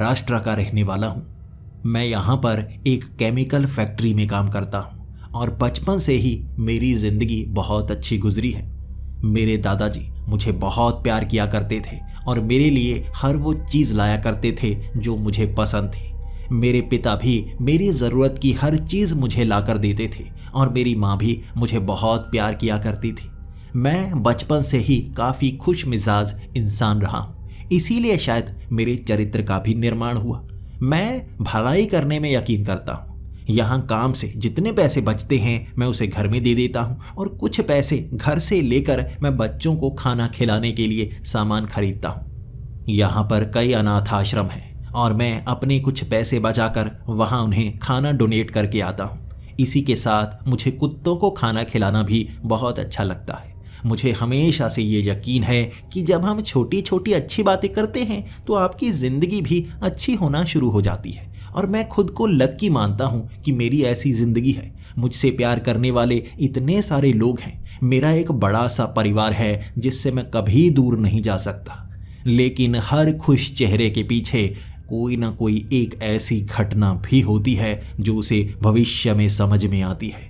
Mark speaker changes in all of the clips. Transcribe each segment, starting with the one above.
Speaker 1: महाराष्ट्र का रहने वाला हूँ। मैं यहाँ पर एक केमिकल फैक्ट्री में काम करता हूँ और बचपन से ही मेरी ज़िंदगी बहुत अच्छी गुजरी है। मेरे दादाजी मुझे बहुत प्यार किया करते थे और मेरे लिए हर वो चीज़ लाया करते थे जो मुझे पसंद थी। मेरे पिता भी मेरी ज़रूरत की हर चीज़ मुझे ला कर देते थे और मेरी माँ भी मुझे बहुत प्यार किया करती थी। मैं बचपन से ही काफ़ी खुश मिजाज इंसान रहा हूँ, इसीलिए शायद मेरे चरित्र का भी निर्माण हुआ। मैं भलाई करने में यकीन करता हूँ। यहाँ काम से जितने पैसे बचते हैं मैं उसे घर में दे देता हूँ और कुछ पैसे घर से लेकर मैं बच्चों को खाना खिलाने के लिए सामान खरीदता हूँ। यहाँ पर कई अनाथ आश्रम हैं और मैं अपने कुछ पैसे बचाकर वहाँ उन्हें खाना डोनेट करके आता हूँ। इसी के साथ मुझे कुत्तों को खाना खिलाना भी बहुत अच्छा लगता है। मुझे हमेशा से ये यकीन है कि जब हम छोटी छोटी अच्छी बातें करते हैं तो आपकी ज़िंदगी भी अच्छी होना शुरू हो जाती है और मैं खुद को लकी मानता हूँ कि मेरी ऐसी ज़िंदगी है। मुझसे प्यार करने वाले इतने सारे लोग हैं। मेरा एक बड़ा सा परिवार है जिससे मैं कभी दूर नहीं जा सकता। लेकिन हर खुश चेहरे के पीछे कोई ना कोई एक ऐसी घटना भी होती है जो उसे भविष्य में समझ में आती है।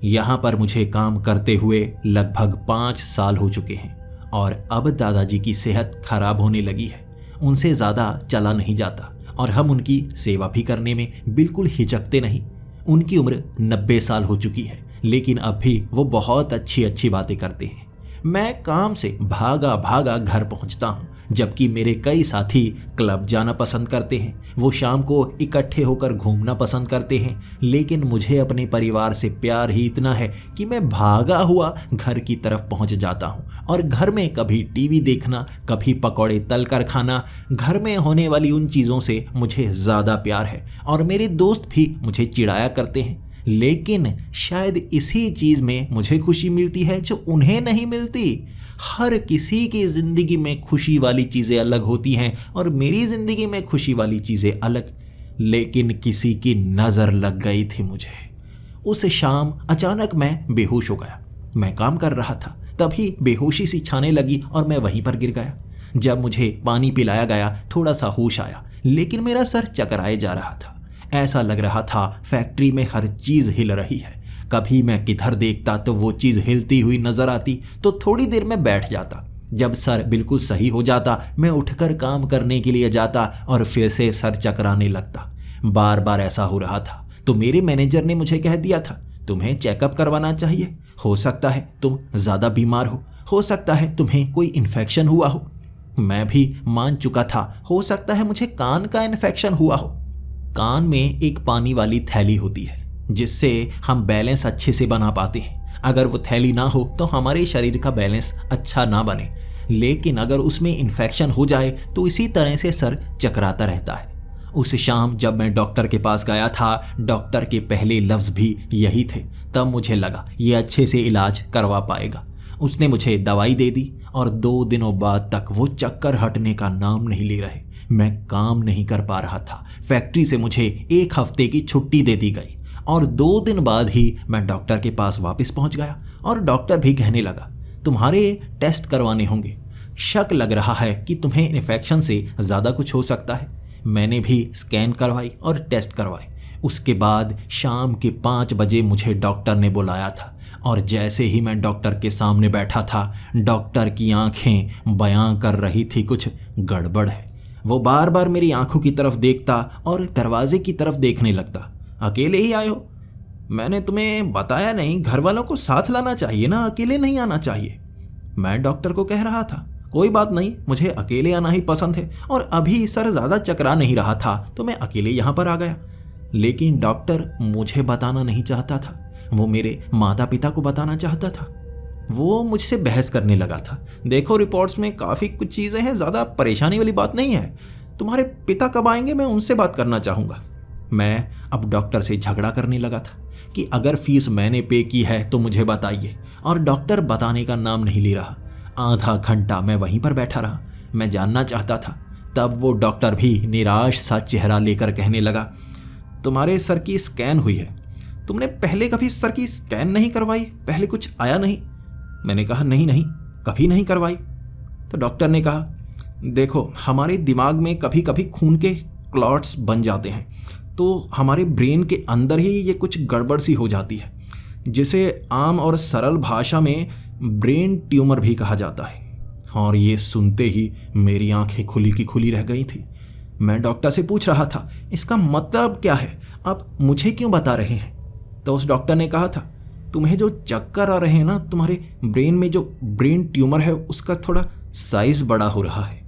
Speaker 1: यहाँ पर मुझे काम करते हुए लगभग 5 साल हो चुके हैं और अब दादाजी की सेहत खराब होने लगी है। उनसे ज़्यादा चला नहीं जाता और हम उनकी सेवा भी करने में बिल्कुल हिचकते नहीं। उनकी उम्र 90 साल हो चुकी है, लेकिन अब भी वो बहुत अच्छी अच्छी बातें करते हैं। मैं काम से भागा भागा घर पहुंचता हूं, जबकि मेरे कई साथी क्लब जाना पसंद करते हैं। वो शाम को इकट्ठे होकर घूमना पसंद करते हैं, लेकिन मुझे अपने परिवार से प्यार ही इतना है कि मैं भागा हुआ घर की तरफ पहुंच जाता हूं और घर में कभी टीवी देखना, कभी पकौड़े तल कर खाना, घर में होने वाली उन चीज़ों से मुझे ज़्यादा प्यार है। और मेरे दोस्त भी मुझे चिढ़ाया करते हैं, लेकिन शायद इसी चीज़ में मुझे खुशी मिलती है जो उन्हें नहीं मिलती। हर किसी की ज़िंदगी में खुशी वाली चीज़ें अलग होती हैं और मेरी ज़िंदगी में खुशी वाली चीज़ें अलग, लेकिन किसी की नज़र लग गई थी मुझे। उस शाम अचानक मैं बेहोश हो गया। मैं काम कर रहा था, तभी बेहोशी सी छाने लगी और मैं वहीं पर गिर गया। जब मुझे पानी पिलाया गया थोड़ा सा होश आया, लेकिन मेरा सर चकराए जा रहा था। ऐसा लग रहा था फैक्ट्री में हर चीज़ हिल रही है। कभी मैं किधर देखता तो वो चीज़ हिलती हुई नज़र आती, तो थोड़ी देर में बैठ जाता। जब सर बिल्कुल सही हो जाता मैं उठकर काम करने के लिए जाता और फिर से सर चकराने लगता। बार बार ऐसा हो रहा था तो मेरे मैनेजर ने मुझे कह दिया था, तुम्हें चेकअप करवाना चाहिए। हो सकता है तुम ज़्यादा बीमार हो सकता है तुम्हें कोई इन्फेक्शन हुआ हो। मैं भी मान चुका था, हो सकता है मुझे कान का इन्फेक्शन हुआ हो। कान में एक पानी वाली थैली होती है जिससे हम बैलेंस अच्छे से बना पाते हैं। अगर वो थैली ना हो तो हमारे शरीर का बैलेंस अच्छा ना बने, लेकिन अगर उसमें इन्फेक्शन हो जाए तो इसी तरह से सर चकराता रहता है। उस शाम जब मैं डॉक्टर के पास गया था, डॉक्टर के पहले लफ्ज़ भी यही थे। तब मुझे लगा ये अच्छे से इलाज करवा पाएगा। उसने मुझे दवाई दे दी और 2 दिनों बाद तक वो चक्कर हटने का नाम नहीं ले रहे। मैं काम नहीं कर पा रहा था। फैक्ट्री से मुझे 1 हफ्ते की छुट्टी दे दी गई और 2 दिन बाद ही मैं डॉक्टर के पास वापस पहुंच गया और डॉक्टर भी कहने लगा, तुम्हारे टेस्ट करवाने होंगे। शक लग रहा है कि तुम्हें इन्फेक्शन से ज़्यादा कुछ हो सकता है। मैंने भी स्कैन करवाई और टेस्ट करवाए। उसके बाद शाम के 5 बजे मुझे डॉक्टर ने बुलाया था और जैसे ही मैं डॉक्टर के सामने बैठा था, डॉक्टर की आंखें बयां कर रही थी कुछ गड़बड़ है। वो बार बार मेरी आंखों की तरफ देखता और दरवाजे की तरफ देखने लगता। अकेले ही आए हो? मैंने तुम्हें बताया नहीं, घर वालों को साथ लाना चाहिए ना, अकेले नहीं आना चाहिए। मैं डॉक्टर को कह रहा था, कोई बात नहीं, मुझे अकेले आना ही पसंद है और अभी सर ज़्यादा चकरा नहीं रहा था तो मैं अकेले यहाँ पर आ गया। लेकिन डॉक्टर मुझे बताना नहीं चाहता था, वो मेरे माता पिता को बताना चाहता था। वो मुझसे बहस करने लगा था, देखो रिपोर्ट्स में काफ़ी कुछ चीज़ें हैं, ज़्यादा परेशानी वाली बात नहीं है। तुम्हारे पिता कब आएंगे, मैं उनसे बात करना चाहूँगा। मैं अब डॉक्टर से झगड़ा करने लगा था कि अगर फीस मैंने पे की है तो मुझे बताइए, और डॉक्टर बताने का नाम नहीं ले रहा। आधा घंटा मैं वहीं पर बैठा रहा, मैं जानना चाहता था। तब वो डॉक्टर भी निराश सा चेहरा लेकर कहने लगा, तुम्हारे सर की स्कैन हुई है, तुमने पहले कभी सर की स्कैन नहीं करवाई, पहले कुछ आया नहीं? मैंने कहा नहीं, कभी नहीं करवाई। तो डॉक्टर ने कहा, देखो हमारे दिमाग में कभी कभी खून के क्लॉट्स बन जाते हैं। तो हमारे ब्रेन के अंदर ही ये कुछ गड़बड़ सी हो जाती है, जिसे आम और सरल भाषा में ब्रेन ट्यूमर भी कहा जाता है। और ये सुनते ही मेरी आंखें खुली की खुली रह गई थी। मैं डॉक्टर से पूछ रहा था, इसका मतलब क्या है, आप मुझे क्यों बता रहे हैं? तो उस डॉक्टर ने कहा था, तुम्हें जो चक्कर आ रहे हैं ना, तुम्हारे ब्रेन में जो ब्रेन ट्यूमर है उसका थोड़ा साइज बड़ा हो रहा है।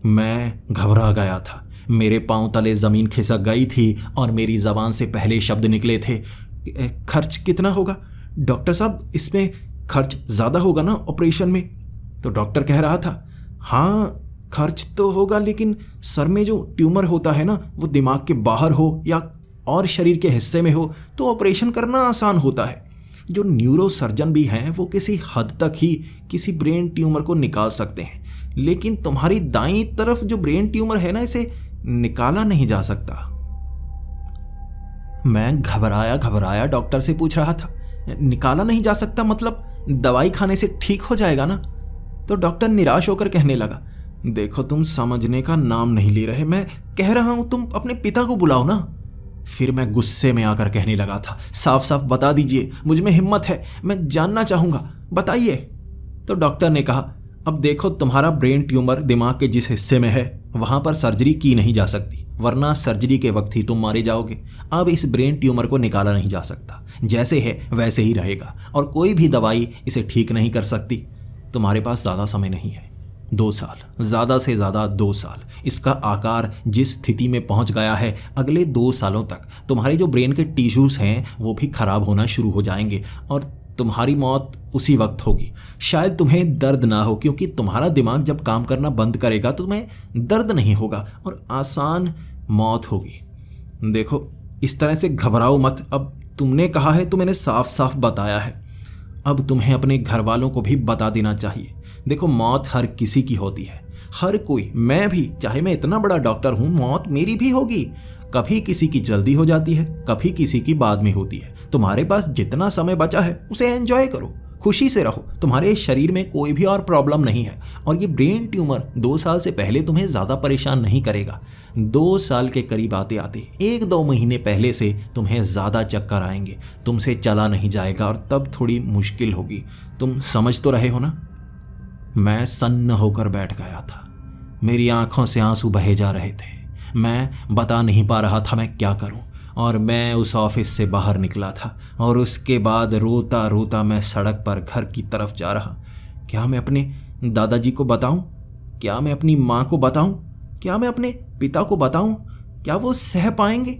Speaker 1: मैं घबरा गया था, मेरे पांव तले ज़मीन खिसक गई थी और मेरी ज़बान से पहले शब्द निकले थे, खर्च कितना होगा डॉक्टर साहब? इसमें खर्च ज़्यादा होगा ना ऑपरेशन में? तो डॉक्टर कह रहा था, हाँ खर्च तो होगा, लेकिन सर में जो ट्यूमर होता है ना, वो दिमाग के बाहर हो या और शरीर के हिस्से में हो तो ऑपरेशन करना आसान होता है। जो न्यूरो सर्जन भी हैं वो किसी हद तक ही किसी ब्रेन ट्यूमर को निकाल सकते हैं, लेकिन तुम्हारी दाईं तरफ जो ब्रेन ट्यूमर है ना, इसे निकाला नहीं जा सकता। मैं घबराया घबराया डॉक्टर से पूछ रहा था, निकाला नहीं जा सकता मतलब दवाई खाने से ठीक हो जाएगा ना? तो डॉक्टर निराश होकर कहने लगा, देखो तुम समझने का नाम नहीं ले रहे, मैं कह रहा हूं तुम अपने पिता को बुलाओ ना। फिर मैं गुस्से में आकर कहने लगा था, साफ साफ बता दीजिए, मुझ में हिम्मत है, मैं जानना चाहूंगा, बताइए। तो डॉक्टर ने कहा, अब देखो तुम्हारा ब्रेन ट्यूमर दिमाग के जिस हिस्से में है वहां पर सर्जरी की नहीं जा सकती, वरना सर्जरी के वक्त ही तुम मारे जाओगे। अब इस ब्रेन ट्यूमर को निकाला नहीं जा सकता, जैसे है वैसे ही रहेगा और कोई भी दवाई इसे ठीक नहीं कर सकती। तुम्हारे पास ज़्यादा समय नहीं है, 2 साल, ज़्यादा से ज़्यादा 2 साल। इसका आकार जिस स्थिति में पहुंच गया है, अगले 2 सालों तक तुम्हारे जो ब्रेन के टिश्यूज़ हैं वो भी ख़राब होना शुरू हो जाएंगे और तुम्हारी मौत उसी वक्त होगी। शायद तुम्हें दर्द ना हो, क्योंकि तुम्हारा दिमाग जब काम करना बंद करेगा तो तुम्हें दर्द नहीं होगा और आसान मौत होगी। देखो इस तरह से घबराओ मत, अब तुमने कहा है तो मैंने साफ साफ बताया है, अब तुम्हें अपने घर वालों को भी बता देना चाहिए। देखो मौत हर किसी की होती है, हर कोई, मैं भी, चाहे मैं इतना बड़ा डॉक्टर हूँ, मौत मेरी भी होगी। कभी किसी की जल्दी हो जाती है, कभी किसी की बाद में होती है। तुम्हारे पास जितना समय बचा है उसे एंजॉय करो, खुशी से रहो। तुम्हारे शरीर में कोई भी और प्रॉब्लम नहीं है और ये ब्रेन ट्यूमर 2 साल से पहले तुम्हें ज़्यादा परेशान नहीं करेगा। 2 साल के करीब आते आते 1-2 महीने पहले से तुम्हें ज़्यादा चक्कर आएंगे, तुमसे चला नहीं जाएगा और तब थोड़ी मुश्किल होगी। तुम समझ तो रहे हो ना? मैं सन्न होकर बैठ गया था, मेरी आंखों से आंसू बहे जा रहे थे। मैं बता नहीं पा रहा था मैं क्या करूं और मैं उस ऑफिस से बाहर निकला था और उसके बाद रोता रोता मैं सड़क पर घर की तरफ जा रहा। क्या मैं अपने दादाजी को बताऊं? क्या मैं अपनी माँ को बताऊं? क्या मैं अपने पिता को बताऊं? क्या वो सह पाएंगे?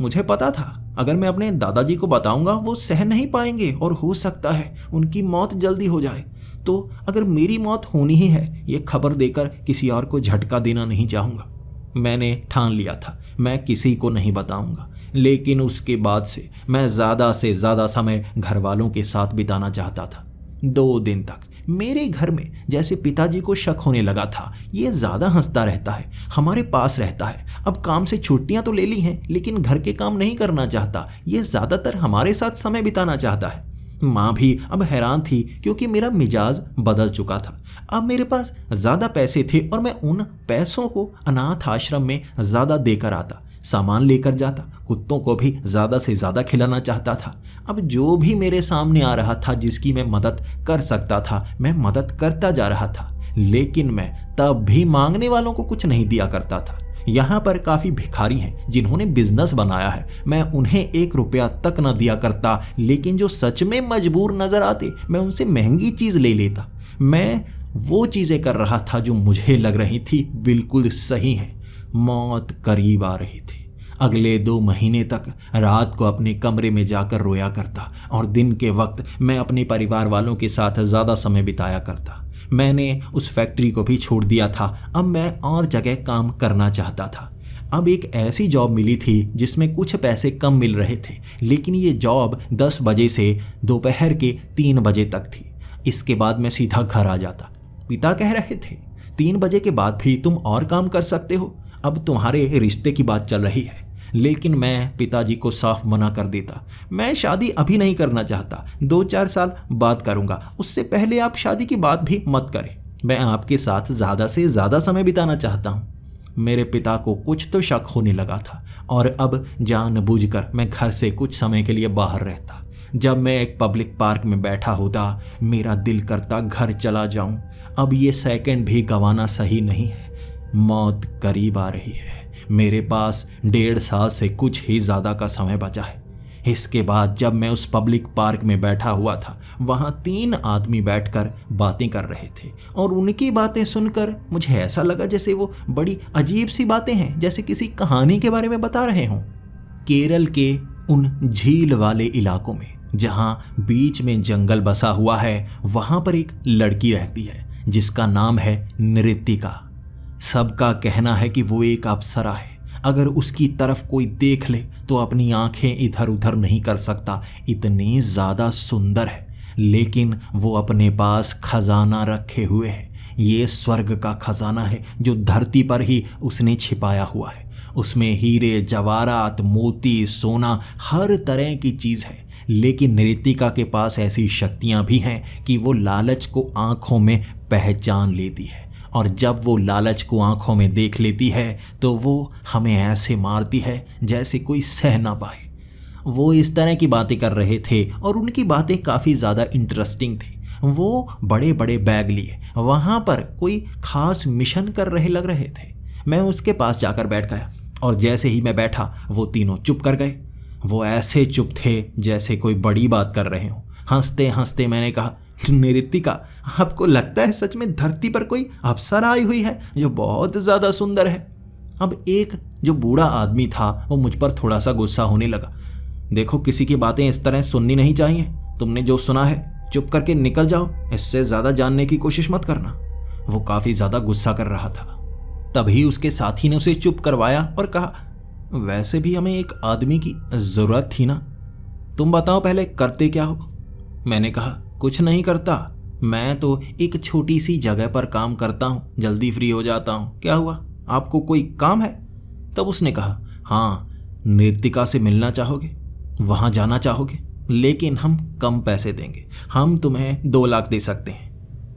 Speaker 1: मुझे पता था अगर मैं अपने दादाजी को बताऊंगा वो सह नहीं पाएंगे और हो सकता है उनकी मौत जल्दी हो जाए। तो अगर मेरी मौत होनी ही है, ये खबर देकर किसी और को झटका देना नहीं चाहूँगा। मैंने ठान लिया था मैं किसी को नहीं बताऊंगा, लेकिन उसके बाद से मैं ज़्यादा से ज़्यादा समय घर वालों के साथ बिताना चाहता था। 2 दिन तक मेरे घर में जैसे पिताजी को शक होने लगा था, ये ज़्यादा हंसता रहता है, हमारे पास रहता है, अब काम से छुट्टियां तो ले ली हैं लेकिन घर के काम नहीं करना चाहता, ये ज़्यादातर हमारे साथ समय बिताना चाहता है। माँ भी अब हैरान थी क्योंकि मेरा मिजाज बदल चुका था। अब मेरे पास ज़्यादा पैसे थे और मैं उन पैसों को अनाथ आश्रम में ज़्यादा देकर आता, सामान लेकर जाता, कुत्तों को भी ज़्यादा से ज़्यादा खिलाना चाहता था। अब जो भी मेरे सामने आ रहा था जिसकी मैं मदद कर सकता था मैं मदद करता जा रहा था, लेकिन मैं तब भी मांगने वालों को कुछ नहीं दिया करता था। यहाँ पर काफ़ी भिखारी हैं जिन्होंने बिजनेस बनाया है, मैं उन्हें 1 रुपया तक न दिया करता, लेकिन जो सच में मजबूर नज़र आते मैं उनसे महंगी चीज़ ले लेता। मैं वो चीज़ें कर रहा था जो मुझे लग रही थी बिल्कुल सही हैं। मौत करीब आ रही थी। अगले 2 महीने तक रात को अपने कमरे में जाकर रोया करता और दिन के वक्त मैं अपने परिवार वालों के साथ ज़्यादा समय बिताया करता। मैंने उस फैक्ट्री को भी छोड़ दिया था, अब मैं और जगह काम करना चाहता था। अब एक ऐसी जॉब मिली थी जिसमें कुछ पैसे कम मिल रहे थे, लेकिन ये जॉब 10 बजे से दोपहर के 3 बजे तक थी। इसके बाद मैं सीधा घर आ जाता। पिता कह रहे थे 3 बजे के बाद भी तुम और काम कर सकते हो, अब तुम्हारे रिश्ते की बात चल रही है। लेकिन मैं पिताजी को साफ मना कर देता, मैं शादी अभी नहीं करना चाहता, 2-4 साल बाद करूँगा, उससे पहले आप शादी की बात भी मत करें, मैं आपके साथ ज़्यादा से ज़्यादा समय बिताना चाहता हूँ। मेरे पिता को कुछ तो शक होने लगा था और अब जानबूझकर मैं घर से कुछ समय के लिए बाहर रहता। जब मैं एक पब्लिक पार्क में बैठा होता मेरा दिल करता घर चला जाऊं। अब ये सेकंड भी गंवाना सही नहीं है। मौत करीब आ रही है। मेरे पास 1.5 साल से कुछ ही ज़्यादा का समय बचा है। इसके बाद जब मैं उस पब्लिक पार्क में बैठा हुआ था वहाँ 3 आदमी बैठकर बातें कर रहे थे और उनकी बातें सुनकर मुझे ऐसा लगा जैसे वो बड़ी अजीब सी बातें हैं, जैसे किसी कहानी के बारे में बता रहे हों। केरल के उन झील वाले इलाकों में जहाँ बीच में जंगल बसा हुआ है वहाँ पर एक लड़की रहती है जिसका नाम है नृतिका। सबका कहना है कि वो एक अप्सरा है। अगर उसकी तरफ कोई देख ले तो अपनी आंखें इधर उधर नहीं कर सकता, इतनी ज़्यादा सुंदर है। लेकिन वो अपने पास खजाना रखे हुए है। ये स्वर्ग का खजाना है जो धरती पर ही उसने छिपाया हुआ है। उसमें हीरे जवाहरात मोती सोना हर तरह की चीज़ है। लेकिन नृतिका के पास ऐसी शक्तियाँ भी हैं कि वो लालच को आँखों में पहचान लेती है और जब वो लालच को आंखों में देख लेती है तो वो हमें ऐसे मारती है जैसे कोई सह ना पाए। वो इस तरह की बातें कर रहे थे और उनकी बातें काफ़ी ज़्यादा इंटरेस्टिंग थी। वो बड़े बड़े बैग लिए वहाँ पर कोई ख़ास मिशन कर रहे लग रहे थे। मैं उसके पास जाकर बैठ गया और जैसे ही मैं बैठा वो तीनों चुप कर गए। वो ऐसे चुप थे जैसे कोई बड़ी बात कर रहे हों। हंसते हंसते मैंने कहा, नृतिका, आपको लगता है सच में धरती पर कोई अप्सरा आई हुई है जो बहुत ज़्यादा सुंदर है? अब एक जो बूढ़ा आदमी था वो मुझ पर थोड़ा सा गुस्सा होने लगा। देखो, किसी की बातें इस तरह सुननी नहीं चाहिए। तुमने जो सुना है चुप करके निकल जाओ, इससे ज़्यादा जानने की कोशिश मत करना। वो काफ़ी ज़्यादा गुस्सा कर रहा था। तभी उसके साथी ने उसे चुप करवाया और कहा, वैसे भी हमें एक आदमी की ज़रूरत थी ना। तुम बताओ पहले करते क्या हो? मैंने कहा, कुछ नहीं करता, मैं तो एक छोटी सी जगह पर काम करता हूँ, जल्दी फ्री हो जाता हूँ। क्या हुआ, आपको कोई काम है? तब उसने कहा, हाँ, नृतिका से मिलना चाहोगे, वहाँ जाना चाहोगे, लेकिन हम कम पैसे देंगे, हम तुम्हें 2 लाख दे सकते हैं।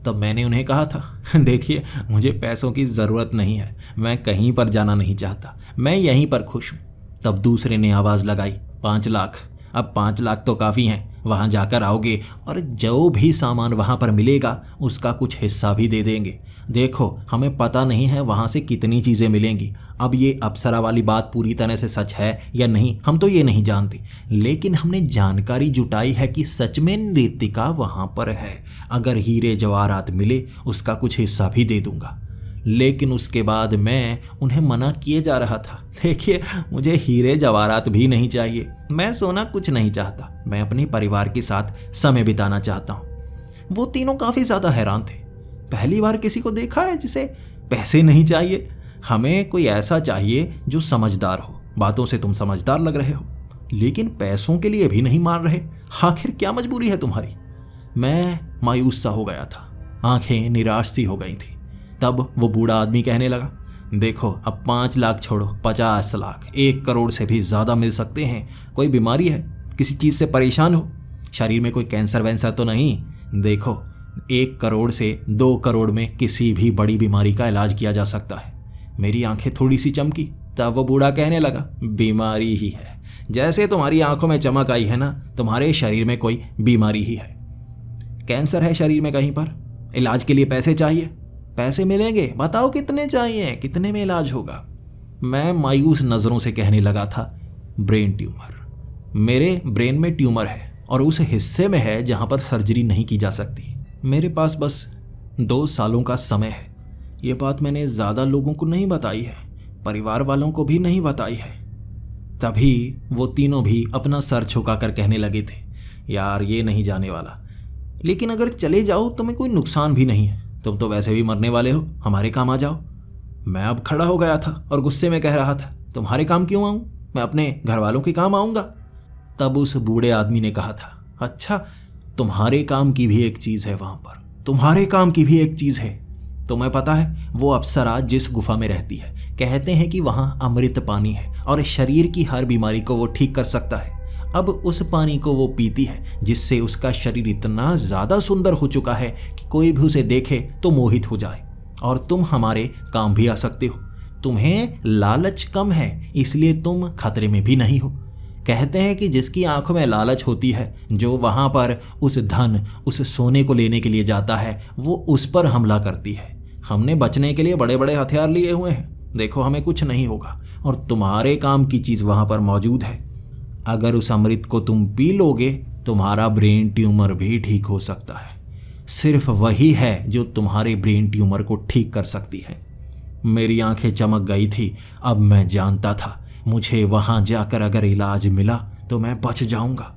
Speaker 1: तब मैंने उन्हें कहा था, देखिए, मुझे पैसों की ज़रूरत नहीं है, मैं कहीं पर जाना नहीं चाहता, मैं यहीं पर खुश हूँ। तब दूसरे ने आवाज़ लगाई, 5 लाख। अब 5 लाख तो काफ़ी हैं, वहाँ जाकर आओगे और जो भी सामान वहाँ पर मिलेगा उसका कुछ हिस्सा भी दे देंगे। देखो, हमें पता नहीं है वहाँ से कितनी चीज़ें मिलेंगी। अब ये अप्सरा वाली बात पूरी तरह से सच है या नहीं हम तो ये नहीं जानते, लेकिन हमने जानकारी जुटाई है कि सच में नृतिका वहाँ पर है। अगर हीरे जवाहरात मिले उसका कुछ हिस्सा भी दे दूँगा। लेकिन उसके बाद मैं उन्हें मना किए जा रहा था। देखिए, मुझे हीरे जवाहरात भी नहीं चाहिए, मैं सोना कुछ नहीं चाहता, मैं अपने परिवार के साथ समय बिताना चाहता हूँ। वो तीनों काफ़ी ज़्यादा हैरान थे। पहली बार किसी को देखा है जिसे पैसे नहीं चाहिए। हमें कोई ऐसा चाहिए जो समझदार हो। बातों से तुम समझदार लग रहे हो, लेकिन पैसों के लिए भी नहीं मार रहे। आखिर क्या मजबूरी है तुम्हारी? मैं मायूस सा हो गया था, आंखें निराश सी हो गई थी। तब वो बूढ़ा आदमी कहने लगा, देखो, अब 5 लाख छोड़ो, 50 लाख, 1 करोड़ से भी ज़्यादा मिल सकते हैं। कोई बीमारी है, किसी चीज़ से परेशान हो, शरीर में कोई कैंसर वैंसर तो नहीं? देखो, 1 करोड़ से 2 करोड़ में किसी भी बड़ी बीमारी का इलाज किया जा सकता है। मेरी आंखें थोड़ी सी चमकी। तब वो बूढ़ा कहने लगा, बीमारी ही है, जैसे तुम्हारी आंखों में चमक आई है ना, तुम्हारे शरीर में कोई बीमारी ही है। कैंसर है शरीर में कहीं पर, इलाज के लिए पैसे चाहिए, पैसे मिलेंगे, बताओ कितने चाहिए, कितने में इलाज होगा? मैं मायूस नज़रों से कहने लगा था, ब्रेन ट्यूमर, मेरे ब्रेन में ट्यूमर है और उस हिस्से में है जहाँ पर सर्जरी नहीं की जा सकती। मेरे पास बस 2 सालों का समय है। ये बात मैंने ज़्यादा लोगों को नहीं बताई है, परिवार वालों को भी नहीं बताई है। तभी वो तीनों भी अपना सर झुकाकर कहने लगे थे, यार ये नहीं जाने वाला, लेकिन अगर चले जाओ तुम्हें कोई नुकसान भी नहीं है, तुम तो वैसे भी मरने वाले हो, हमारे काम आ जाओ। मैं अब खड़ा हो गया था और गुस्से में कह रहा था, तुम्हारे काम क्यों आऊँ, मैं अपने घर वालों के काम आऊँगा। तब उस बूढ़े आदमी ने कहा था, अच्छा, तुम्हारे काम की भी एक चीज़ है वहाँ पर, तुम्हारे काम की भी एक चीज़ है। तुम्हें पता है वो अप्सरा जिस गुफा में रहती है, कहते हैं कि वहाँ अमृत पानी है और शरीर की हर बीमारी को वो ठीक कर सकता है। अब उस पानी को वो पीती है जिससे उसका शरीर इतना ज़्यादा सुंदर हो चुका है कि कोई भी उसे देखे तो मोहित हो जाए। और तुम हमारे काम भी आ सकते हो। तुम्हें लालच कम है, इसलिए तुम खतरे में भी नहीं हो। कहते हैं कि जिसकी आंखों में लालच होती है, जो वहाँ पर उस धन, उस सोने को लेने के लिए जाता है, वो उस पर हमला करती है। हमने बचने के लिए बड़े बड़े हथियार लिए हुए हैं, देखो हमें कुछ नहीं होगा, और तुम्हारे काम की चीज़ वहाँ पर मौजूद है। अगर उस अमृत को तुम पी लोगे, तुम्हारा ब्रेन ट्यूमर भी ठीक हो सकता है। सिर्फ वही है जो तुम्हारे ब्रेन ट्यूमर को ठीक कर सकती है। मेरी आंखें चमक गई थी। अब मैं जानता था मुझे वहाँ जाकर अगर इलाज मिला तो मैं बच जाऊँगा।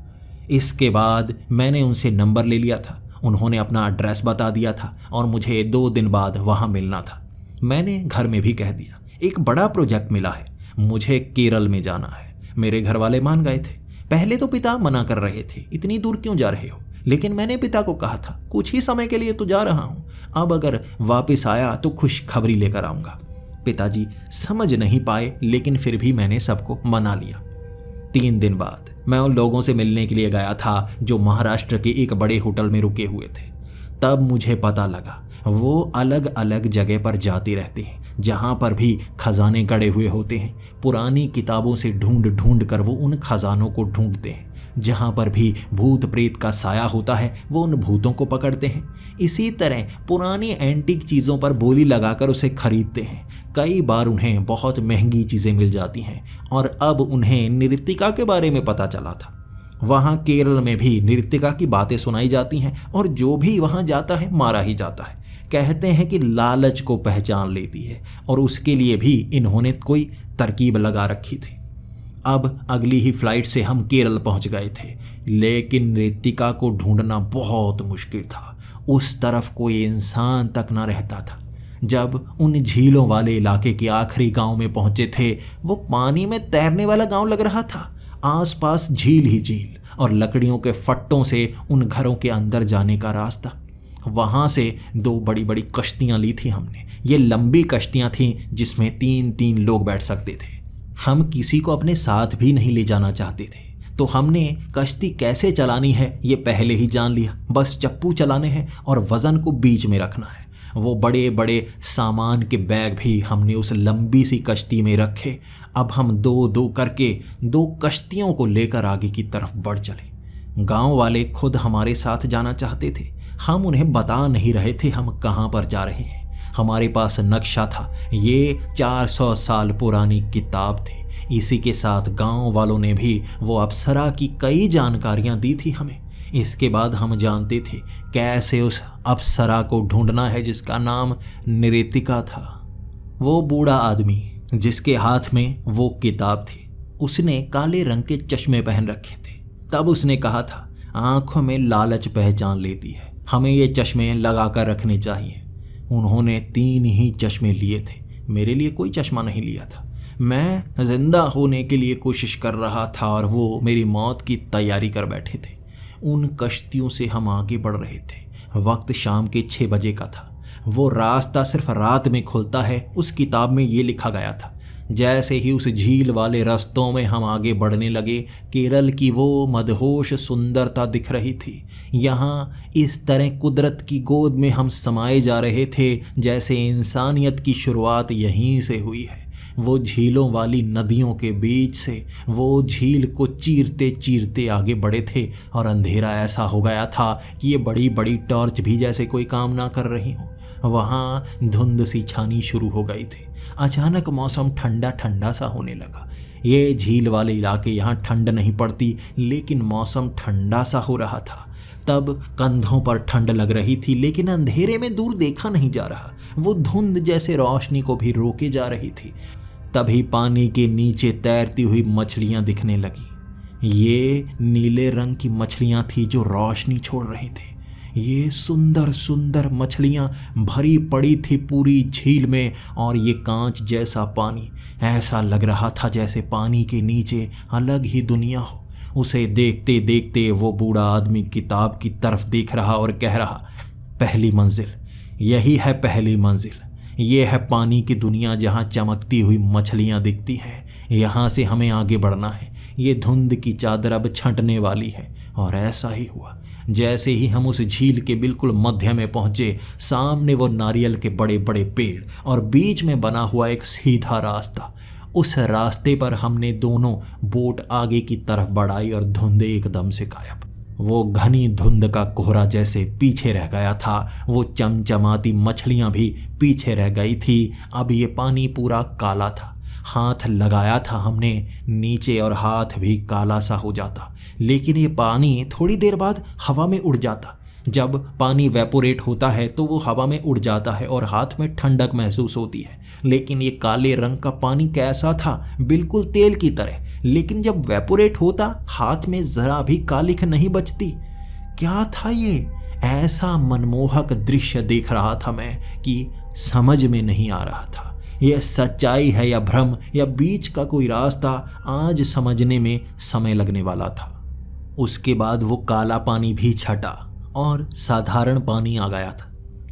Speaker 1: इसके बाद मैंने उनसे नंबर ले लिया था, उन्होंने अपना एड्रेस बता दिया था और मुझे 2 दिन बाद वहाँ मिलना था। मैंने घर में भी कह दिया, एक बड़ा प्रोजेक्ट मिला है, मुझे केरल में जाना है। मेरे घर वाले मान गए थे। पहले तो पिता मना कर रहे थे, इतनी दूर क्यों जा रहे हो, लेकिन मैंने पिता को कहा था कुछ ही समय के लिए तो जा रहा हूँ, अब अगर वापस आया तो खुशखबरी लेकर आऊँगा। पिताजी समझ नहीं पाए, लेकिन फिर भी मैंने सबको मना लिया। 3 दिन बाद मैं उन लोगों से मिलने के लिए गया था जो महाराष्ट्र के एक बड़े होटल में रुके हुए थे। तब मुझे पता लगा वो अलग अलग जगह पर जाते रहते हैं, जहाँ पर भी खजाने गड़े हुए होते हैं। पुरानी किताबों से ढूंढ ढूंढ कर वो उन खजानों को ढूंढते हैं। जहाँ पर भी भूत प्रेत का साया होता है, वो उन भूतों को पकड़ते हैं। इसी तरह पुरानी एंटीक चीज़ों पर बोली लगाकर उसे खरीदते हैं। कई बार उन्हें बहुत महंगी चीज़ें मिल जाती हैं। और अब उन्हें नृत्यिका के बारे में पता चला था। वहाँ केरल में भी नृत्यिका की बातें सुनाई जाती हैं, और जो भी वहाँ जाता है मारा ही जाता है। कहते हैं कि लालच को पहचान लेती है, और उसके लिए भी इन्होंने कोई तरकीब लगा रखी थी। अब अगली ही फ्लाइट से हम केरल पहुंच गए थे, लेकिन नृत्यिका को ढूंढना बहुत मुश्किल था। उस तरफ कोई इंसान तक न रहता था। जब उन झीलों वाले इलाके के आखिरी गांव में पहुंचे थे, वो पानी में तैरने वाला गांव लग रहा था। आसपास झील ही झील, और लकड़ियों के फट्टों से उन घरों के अंदर जाने का रास्ता। वहाँ से 2 बड़ी बड़ी कश्तियाँ ली थी हमने। ये लंबी कश्तियाँ थीं जिसमें 3-3 लोग बैठ सकते थे। हम किसी को अपने साथ भी नहीं ले जाना चाहते थे, तो हमने कश्ती कैसे चलानी है ये पहले ही जान लिया। बस चप्पू चलाने हैं और वज़न को बीच में रखना है। वो बड़े बड़े सामान के बैग भी हमने उस लंबी सी कश्ती में रखे। अब हम 2-2 करके 2 कश्तियों को लेकर आगे की तरफ बढ़ चले। गांव वाले खुद हमारे साथ जाना चाहते थे। हम उन्हें बता नहीं रहे थे हम कहाँ पर जा रहे हैं। हमारे पास नक्शा था, ये 400 साल पुरानी किताब थी। इसी के साथ गांव वालों ने भी वो अप्सरा की कई जानकारियां दी थी हमें। इसके बाद हम जानते थे कैसे उस अप्सरा को ढूंढना है जिसका नाम नृत्यिका था। वो बूढ़ा आदमी जिसके हाथ में वो किताब थी, उसने काले रंग के चश्मे पहन रखे थे। तब उसने कहा था, आंखों में लालच पहचान लेती है, हमें ये चश्मे लगा कर रखने चाहिए। उन्होंने 3 ही चश्मे लिए थे, मेरे लिए कोई चश्मा नहीं लिया था। मैं जिंदा होने के लिए कोशिश कर रहा था और वो मेरी मौत की तैयारी कर बैठे थे। उन कश्तियों से हम आगे बढ़ रहे थे। वक्त शाम के 6 बजे का था। वो रास्ता सिर्फ रात में खुलता है, उस किताब में ये लिखा गया था। जैसे ही उस झील वाले रास्तों में हम आगे बढ़ने लगे, केरल की वो मदहोश सुंदरता दिख रही थी। यहाँ इस तरह कुदरत की गोद में हम समाये जा रहे थे जैसे इंसानियत की शुरुआत यहीं से हुई है। वो झीलों वाली नदियों के बीच से वो झील को चीरते चीरते आगे बढ़े थे, और अंधेरा ऐसा हो गया था कि ये बड़ी बड़ी टॉर्च भी जैसे कोई काम ना कर रही हो। वहाँ धुंध सी छानी शुरू हो गई थी। अचानक मौसम ठंडा ठंडा सा होने लगा। ये झील वाले इलाके, यहाँ ठंड नहीं पड़ती, लेकिन मौसम ठंडा सा हो रहा था। तब कंधों पर ठंड लग रही थी, लेकिन अंधेरे में दूर देखा नहीं जा रहा। वो धुंध जैसे रोशनी को भी रोके जा रही थी। तभी पानी के नीचे तैरती हुई मछलियाँ दिखने लगी। ये नीले रंग की मछलियाँ थी जो रोशनी छोड़ रही थी। ये सुंदर सुंदर मछलियाँ भरी पड़ी थी पूरी झील में, और ये कांच जैसा पानी, ऐसा लग रहा था जैसे पानी के नीचे अलग ही दुनिया हो। उसे देखते देखते वो बूढ़ा आदमी किताब की तरफ देख रहा और कह रहा, पहली मंजिल, यही है पहली मंजिल। ये है पानी की दुनिया जहाँ चमकती हुई मछलियाँ दिखती हैं। यहाँ से हमें आगे बढ़ना है। ये धुंध की चादर अब छंटने वाली है। और ऐसा ही हुआ। जैसे ही हम उस झील के बिल्कुल मध्य में पहुंचे, सामने वो नारियल के बड़े बड़े पेड़ और बीच में बना हुआ एक सीधा रास्ता। उस रास्ते पर हमने दोनों बोट आगे की तरफ बढ़ाई और धुंध एकदम से गायब। वो घनी धुंध का कोहरा जैसे पीछे रह गया था। वो चमचमाती मछलियां भी पीछे रह गई थी। अब ये पानी पूरा काला था। हाथ लगाया था हमने नीचे और हाथ भी काला सा हो जाता, लेकिन ये पानी थोड़ी देर बाद हवा में उड़ जाता। जब पानी वेपोरेट होता है तो वो हवा में उड़ जाता है और हाथ में ठंडक महसूस होती है। लेकिन ये काले रंग का पानी कैसा था, बिल्कुल तेल की तरह। लेकिन जब वेपोरेट होता, हाथ में जरा भी कालिख नहीं बचती। क्या था ये? ऐसा मनमोहक दृश्य देख रहा था मैं कि समझ में नहीं आ रहा था यह सच्चाई है या भ्रम या बीच का कोई रास्ता। आज समझने में समय लगने वाला था। उसके बाद वो काला पानी भी छटा और साधारण पानी आ गया था।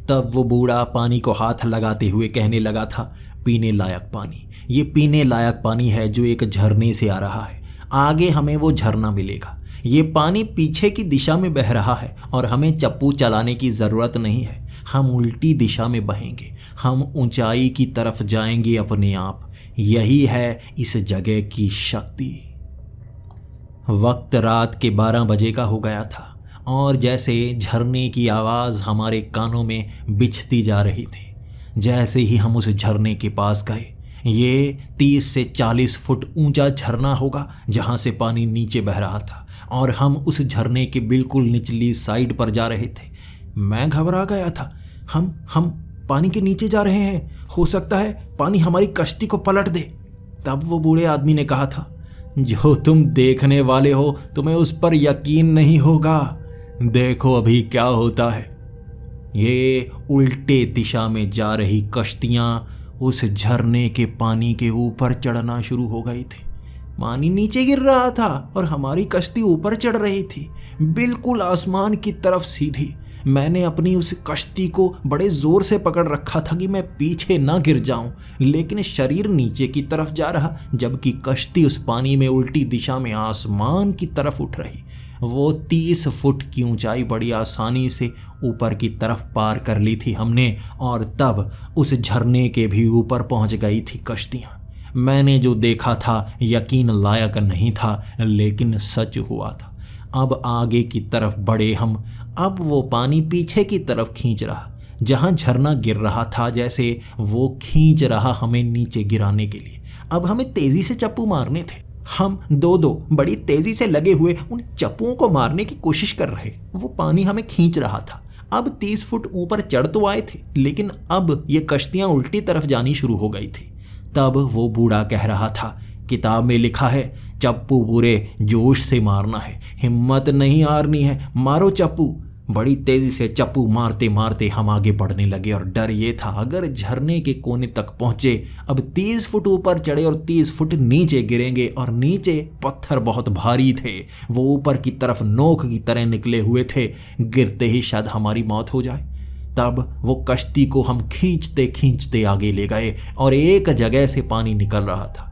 Speaker 1: तब वो बूढ़ा पानी को हाथ लगाते हुए कहने लगा था, पीने लायक पानी, ये पीने लायक पानी है जो एक झरने से आ रहा है। आगे हमें वो झरना मिलेगा। ये पानी पीछे की दिशा में बह रहा है और हमें चप्पू चलाने की ज़रूरत नहीं है। हम उल्टी दिशा में बहेंगे, हम ऊंचाई की तरफ जाएंगे अपने आप। यही है इस जगह की शक्ति। वक्त रात के 12 बजे का हो गया था और जैसे झरने की आवाज़ हमारे कानों में बिछती जा रही थी। जैसे ही हम उस झरने के पास गए, ये 30 से 40 फुट ऊंचा झरना होगा जहाँ से पानी नीचे बह रहा था और हम उस झरने के बिल्कुल निचली साइड पर जा रहे थे। मैं घबरा गया था। हम पानी के नीचे जा रहे हैं, हो सकता है पानी हमारी कश्ती को पलट दे। तब वो बूढ़े आदमी ने कहा था, जो तुम देखने वाले हो तुम्हें उस पर यकीन नहीं होगा। देखो अभी क्या होता है। ये उल्टे दिशा में जा रही कश्तियां उस झरने के पानी के ऊपर चढ़ना शुरू हो गई थी। पानी नीचे गिर रहा था और हमारी कश्ती ऊपर चढ़ रही थी, बिल्कुल आसमान की तरफ सीधी। मैंने अपनी उस कश्ती को बड़े जोर से पकड़ रखा था कि मैं पीछे ना गिर जाऊं, लेकिन शरीर नीचे की तरफ जा रहा जबकि कश्ती उस पानी में उल्टी दिशा में आसमान की तरफ उठ रही। वो 30 फुट की ऊंचाई बड़ी आसानी से ऊपर की तरफ पार कर ली थी हमने और तब उस झरने के भी ऊपर पहुंच गई थी कश्तियां। मैंने जो देखा था यकीन लायक नहीं था, लेकिन सच हुआ था। अब आगे की तरफ बढ़े हम। अब वो पानी पीछे की तरफ खींच रहा, जहाँ झरना गिर रहा था, जैसे वो खींच रहा हमें नीचे गिराने के लिए। अब हमें तेजी से चप्पू मारने थे। हम दो बड़ी तेजी से लगे हुए उन चप्पुओं को मारने की कोशिश कर रहे। वो पानी हमें खींच रहा था। अब 30 फुट ऊपर चढ़ तो आए थे, लेकिन अब ये कश्तियाँ उल्टी तरफ जानी शुरू हो गई थी। तब वो बूढ़ा कह रहा था, किताब में लिखा है चप्पू पूरे जोश से मारना है, हिम्मत नहीं हारनी है, मारो चप्पू। बड़ी तेजी से चप्पू मारते मारते हम आगे बढ़ने लगे और डर ये था अगर झरने के कोने तक पहुंचे, अब 30 फुट ऊपर चढ़े और 30 फुट नीचे गिरेंगे और नीचे पत्थर बहुत भारी थे, वो ऊपर की तरफ नोक की तरह निकले हुए थे, गिरते ही शायद हमारी मौत हो जाए। तब वो कश्ती को हम खींचते खींचते आगे ले गए और एक जगह से पानी निकल रहा था,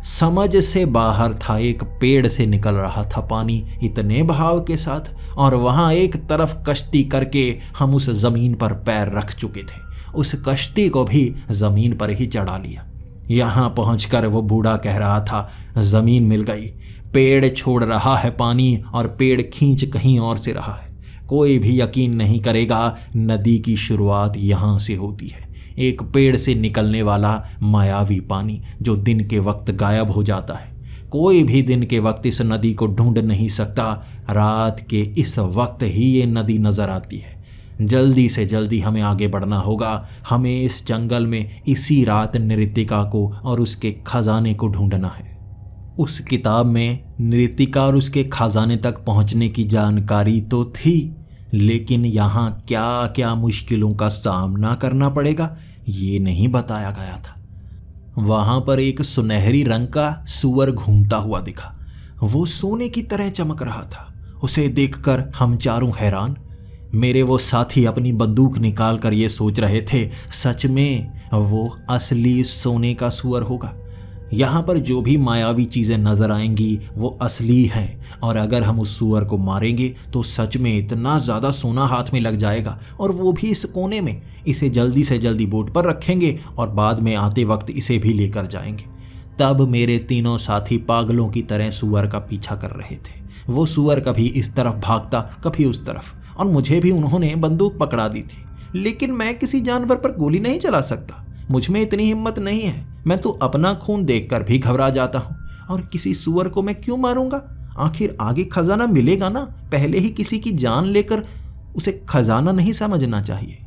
Speaker 1: समझ से बाहर था। एक पेड़ से निकल रहा था पानी इतने बहाव के साथ, और वहाँ एक तरफ कश्ती करके हम उस ज़मीन पर पैर रख चुके थे। उस कश्ती को भी ज़मीन पर ही चढ़ा लिया। यहाँ पहुँचकर वो बूढ़ा कह रहा था, ज़मीन मिल गई, पेड़ छोड़ रहा है पानी और पेड़ खींच कहीं और से रहा है। कोई भी यकीन नहीं करेगा, नदी की शुरुआत यहाँ से होती है। एक पेड़ से निकलने वाला मायावी पानी जो दिन के वक्त गायब हो जाता है। कोई भी दिन के वक्त इस नदी को ढूंढ नहीं सकता, रात के इस वक्त ही ये नदी नज़र आती है। जल्दी से जल्दी हमें आगे बढ़ना होगा। हमें इस जंगल में इसी रात नृतिका को और उसके खजाने को ढूंढना है। उस किताब में नृतिका और उसके खजाने तक पहुंचने की जानकारी तो थी, लेकिन यहाँ क्या क्या मुश्किलों का सामना करना पड़ेगा ये नहीं बताया गया था। वहाँ पर एक सुनहरी रंग का सूअर घूमता हुआ दिखा। वो सोने की तरह चमक रहा था। उसे देखकर हम चारों हैरान। मेरे वो साथी अपनी बंदूक निकाल कर ये सोच रहे थे, सच में वो असली सोने का सूअर होगा यहाँ पर जो भी मायावी चीज़ें नज़र आएंगी वो असली हैं, और अगर हम उस सूअर को मारेंगे तो सच में इतना ज़्यादा सोना हाथ में लग जाएगा, और वो भी इस कोने में। इसे जल्दी से जल्दी बोट पर रखेंगे और बाद में आते वक्त इसे भी लेकर जाएंगे। तब मेरे तीनों साथी पागलों की तरह सूअर का पीछा कर रहे थे। वो सूअर कभी इस तरफ भागता, कभी उस तरफ, और मुझे भी उन्होंने बंदूक पकड़ा दी थी। लेकिन मैं किसी जानवर पर गोली नहीं चला सकता, मुझ में इतनी हिम्मत नहीं है। मैं तो अपना खून देखकर भी घबरा जाता हूँ, और किसी सूअर को मैं क्यों मारूंगा? आखिर आगे खजाना मिलेगा ना, पहले ही किसी की जान लेकर उसे खजाना नहीं समझना चाहिए।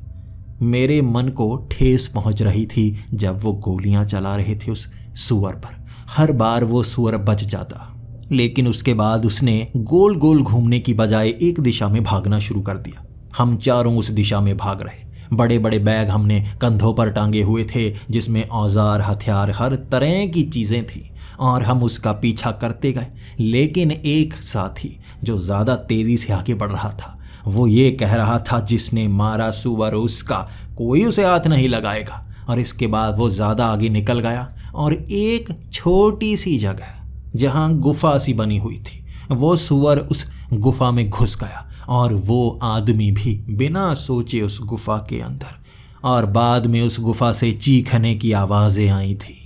Speaker 1: मेरे मन को ठेस पहुंच रही थी जब वो गोलियां चला रहे थे उस सूअर पर। हर बार वो सूअर बच जाता, लेकिन उसके बाद उसने गोल गोल घूमने की बजाय एक दिशा में भागना शुरू कर दिया। हम चारों उस दिशा में भाग रहे। बड़े बड़े बैग हमने कंधों पर टांगे हुए थे, जिसमें औजार, हथियार, हर तरह की चीज़ें थी, और हम उसका पीछा करते गए। लेकिन एक साथी जो ज़्यादा तेज़ी से आगे बढ़ रहा था, वो ये कह रहा था जिसने मारा सूअर उसका कोई उसे हाथ नहीं लगाएगा। और इसके बाद वो ज़्यादा आगे निकल गया और एक छोटी सी जगह जहाँ गुफा सी बनी हुई थी, वो सूअर उस गुफा में घुस गया, और वो आदमी भी बिना सोचे उस गुफा के अंदर। और बाद में उस गुफा से चीखने की आवाज़ें आई थी।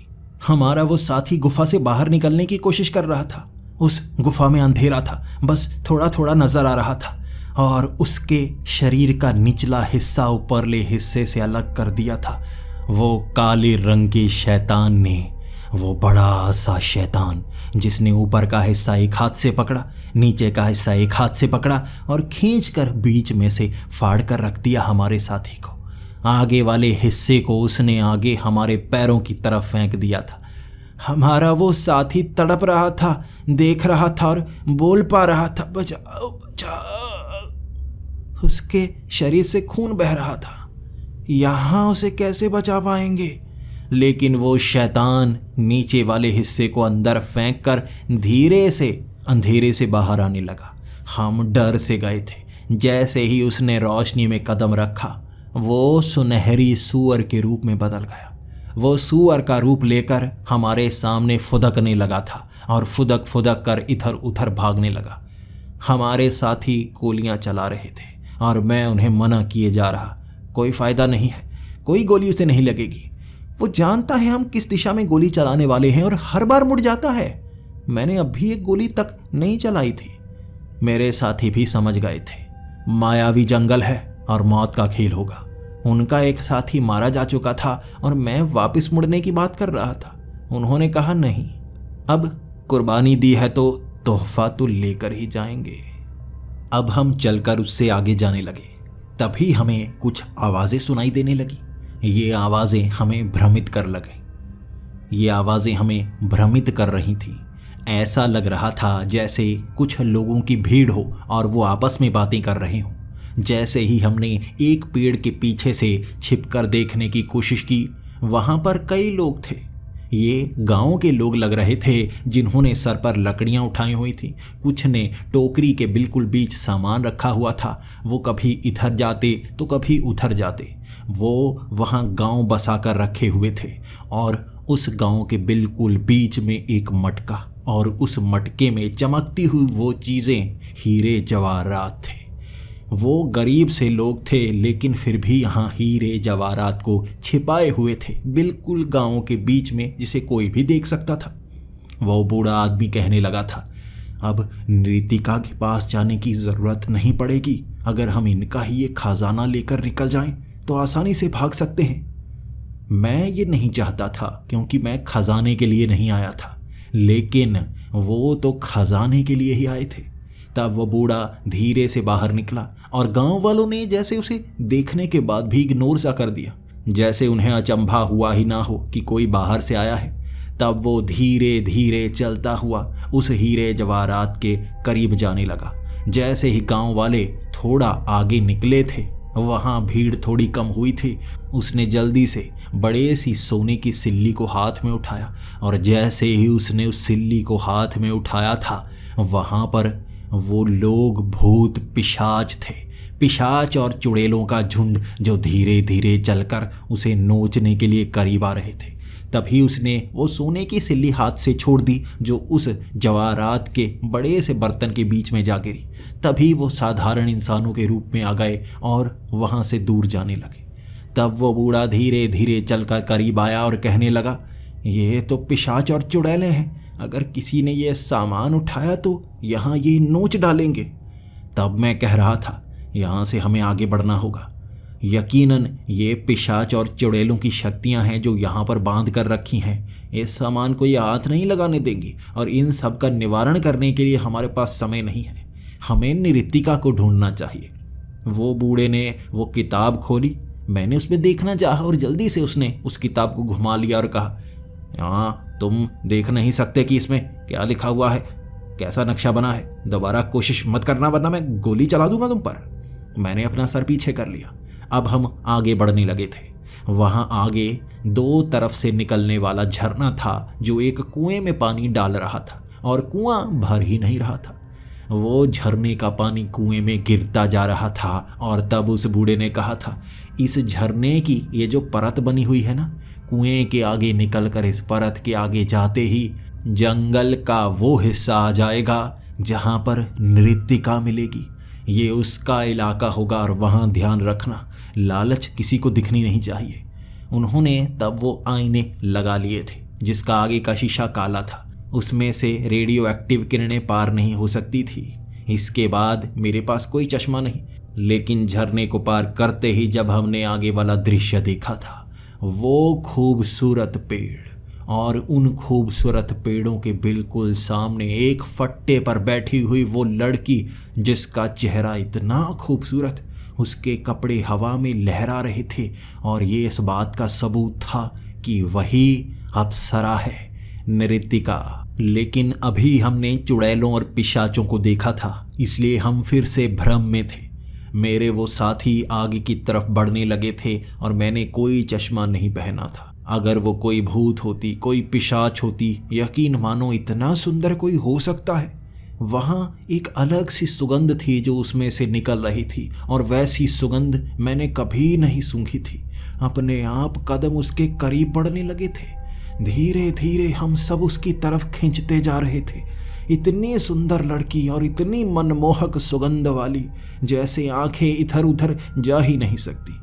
Speaker 1: हमारा वो साथी गुफा से बाहर निकलने की कोशिश कर रहा था। उस गुफा में अंधेरा था, बस थोड़ा थोड़ा नजर आ रहा था, और उसके शरीर का निचला हिस्सा ऊपरले हिस्से से अलग कर दिया था। वो काले रंग के शैतान ने, वो बड़ा सा शैतान जिसने ऊपर का हिस्सा एक हाथ से पकड़ा, नीचे का हिस्सा एक हाथ से पकड़ा और खींचकर बीच में से फाड़ कर रख दिया हमारे साथी को। आगे वाले हिस्से को उसने आगे हमारे पैरों की तरफ फेंक दिया था। हमारा वो साथी तड़प रहा था, देख रहा था और बोल पा रहा था, बचाओ बचाओ। उसके शरीर से खून बह रहा था। यहाँ उसे कैसे बचा पाएंगे? लेकिन वो शैतान नीचे वाले हिस्से को अंदर फेंक कर धीरे से अंधेरे से बाहर आने लगा। हम डर से गए थे। जैसे ही उसने रोशनी में कदम रखा, वो सुनहरी सूअर के रूप में बदल गया। वो सूअर का रूप लेकर हमारे सामने फुदकने लगा था और फुदक फुदक कर इधर उधर भागने लगा। हमारे साथी गोलियां चला रहे थे और मैं उन्हें मना किए जा रहा। कोई फ़ायदा नहीं है, कोई गोली उसे नहीं लगेगी। वो जानता है हम किस दिशा में गोली चलाने वाले हैं और हर बार मुड़ जाता है। मैंने अभी एक गोली तक नहीं चलाई थी। मेरे साथी भी समझ गए थे, मायावी जंगल है और मौत का खेल होगा। उनका एक साथी मारा जा चुका था और मैं वापस मुड़ने की बात कर रहा था। उन्होंने कहा नहीं, अब कुर्बानी दी है तो तोहफा तो लेकर ही जाएंगे। अब हम चलकर उससे आगे जाने लगे। तभी हमें कुछ आवाज़ें सुनाई देने लगी। ये आवाज़ें हमें भ्रमित कर लगे। ये आवाज़ें हमें भ्रमित कर रही थीं। ऐसा लग रहा था जैसे कुछ लोगों की भीड़ हो और वो आपस में बातें कर रहे हों। जैसे ही हमने एक पेड़ के पीछे से छिपकर देखने की कोशिश की, वहाँ पर कई लोग थे। ये गांव के लोग लग रहे थे जिन्होंने सर पर लकड़ियाँ उठाई हुई थी। कुछ ने टोकरी के बिल्कुल बीच सामान रखा हुआ था। वो कभी इधर जाते तो कभी उधर जाते। वो वहाँ गांव बसा कर रखे हुए थे और उस गांव के बिल्कुल बीच में एक मटका, और उस मटके में चमकती हुई वो चीज़ें हीरे जवाहरात थे। वो गरीब से लोग थे, लेकिन फिर भी यहाँ हीरे जवाहरात को छिपाए हुए थे, बिल्कुल गांव के बीच में, जिसे कोई भी देख सकता था। वो बूढ़ा आदमी कहने लगा था, अब नृतिका के पास जाने की ज़रूरत नहीं पड़ेगी। अगर हम इनका ही ये खजाना लेकर निकल जाएं तो आसानी से भाग सकते हैं। मैं ये नहीं चाहता था, क्योंकि मैं खजाने के लिए नहीं आया था, लेकिन वो तो खजाने के लिए ही आए थे। तब वो बूढ़ा धीरे से बाहर निकला और गांव वालों ने जैसे उसे देखने के बाद भी इग्नोर सा कर दिया, जैसे उन्हें अचंभा हुआ ही ना हो कि कोई बाहर से आया है। तब वो धीरे धीरे चलता हुआ उस हीरे जवाहरात के करीब जाने लगा। जैसे ही गांव वाले थोड़ा आगे निकले थे, वहाँ भीड़ थोड़ी कम हुई थी। उसने जल्दी से बड़े सी सोने की सिल्ली को हाथ में उठाया, और जैसे ही उसने उस सिल्ली को हाथ में उठाया था, वहाँ पर वो लोग भूत पिशाच थे, पिशाच और चुड़ैलों का झुंड, जो धीरे धीरे चलकर उसे नोचने के लिए करीब आ रहे थे। तभी उसने वो सोने की सिल्ली हाथ से छोड़ दी जो उस जवाहरात के बड़े से बर्तन के बीच में जा गिरी। तभी वो साधारण इंसानों के रूप में आ गए और वहाँ से दूर जाने लगे। तब वो बूढ़ा धीरे धीरे चलकर करीब आया और कहने लगा, ये तो पिशाच और चुड़ैलें हैं। अगर किसी ने ये सामान उठाया तो यहाँ ये नोच डालेंगे। तब मैं कह रहा था, यहाँ से हमें आगे बढ़ना होगा। यकीनन ये पिशाच और चुड़ैलों की शक्तियाँ हैं जो यहाँ पर बांध कर रखी हैं। इस सामान को ये हाथ नहीं लगाने देंगी और इन सब का निवारण करने के लिए हमारे पास समय नहीं है। हमें निऋतिका को ढूंढना चाहिए। वो बूढ़े ने वो किताब खोली। मैंने उसमें देखना चाहा और जल्दी से उसने उस किताब को घुमा लिया और कहा, हाँ, तुम देख नहीं सकते कि इसमें क्या लिखा हुआ है, कैसा नक्शा बना है। दोबारा कोशिश मत करना वरना मैं गोली चला दूंगा तुम पर। मैंने अपना सर पीछे कर लिया। अब हम आगे बढ़ने लगे थे। वहाँ आगे दो तरफ से निकलने वाला झरना था जो एक कुएं में पानी डाल रहा था और कुआं भर ही नहीं रहा था। वो झरने का पानी कुएं में गिरता जा रहा था और तब उस बूढ़े ने कहा था, इस झरने की ये जो परत बनी हुई है ना, कुएं के आगे निकल कर इस परत के आगे जाते ही जंगल का वो हिस्सा आ जाएगा जहाँ पर नृत्यिका मिलेगी। ये उसका इलाका होगा और वहाँ ध्यान रखना, लालच किसी को दिखनी नहीं चाहिए। उन्होंने तब वो आईने लगा लिए थे जिसका आगे का शीशा काला था। उसमें से रेडियो एक्टिव किरणें पार नहीं हो सकती थी। इसके बाद मेरे पास कोई चश्मा नहीं, लेकिन झरने को पार करते ही जब हमने आगे वाला दृश्य देखा था, वो खूबसूरत पेड़ और उन खूबसूरत पेड़ों के बिल्कुल सामने एक फट्टे पर बैठी हुई वो लड़की जिसका चेहरा इतना खूबसूरत, उसके कपड़े हवा में लहरा रहे थे और ये इस बात का सबूत था कि वही अप्सरा है, नृत्यिका। लेकिन अभी हमने चुड़ैलों और पिशाचों को देखा था, इसलिए हम फिर से भ्रम में थे। मेरे वो साथी आगे की तरफ बढ़ने लगे थे और मैंने कोई चश्मा नहीं पहना था। अगर वो कोई भूत होती, कोई पिशाच होती, यकीन मानो इतना सुंदर कोई हो सकता है। वहाँ एक अलग सी सुगंध थी जो उसमें से निकल रही थी और वैसी सुगंध मैंने कभी नहीं सूंघी थी। अपने आप कदम उसके करीब बढ़ने लगे थे। धीरे धीरे हम सब उसकी तरफ खींचते जा रहे थे। इतनी सुंदर लड़की और इतनी मनमोहक सुगंध वाली, जैसे आंखें इधर उधर जा ही नहीं सकती।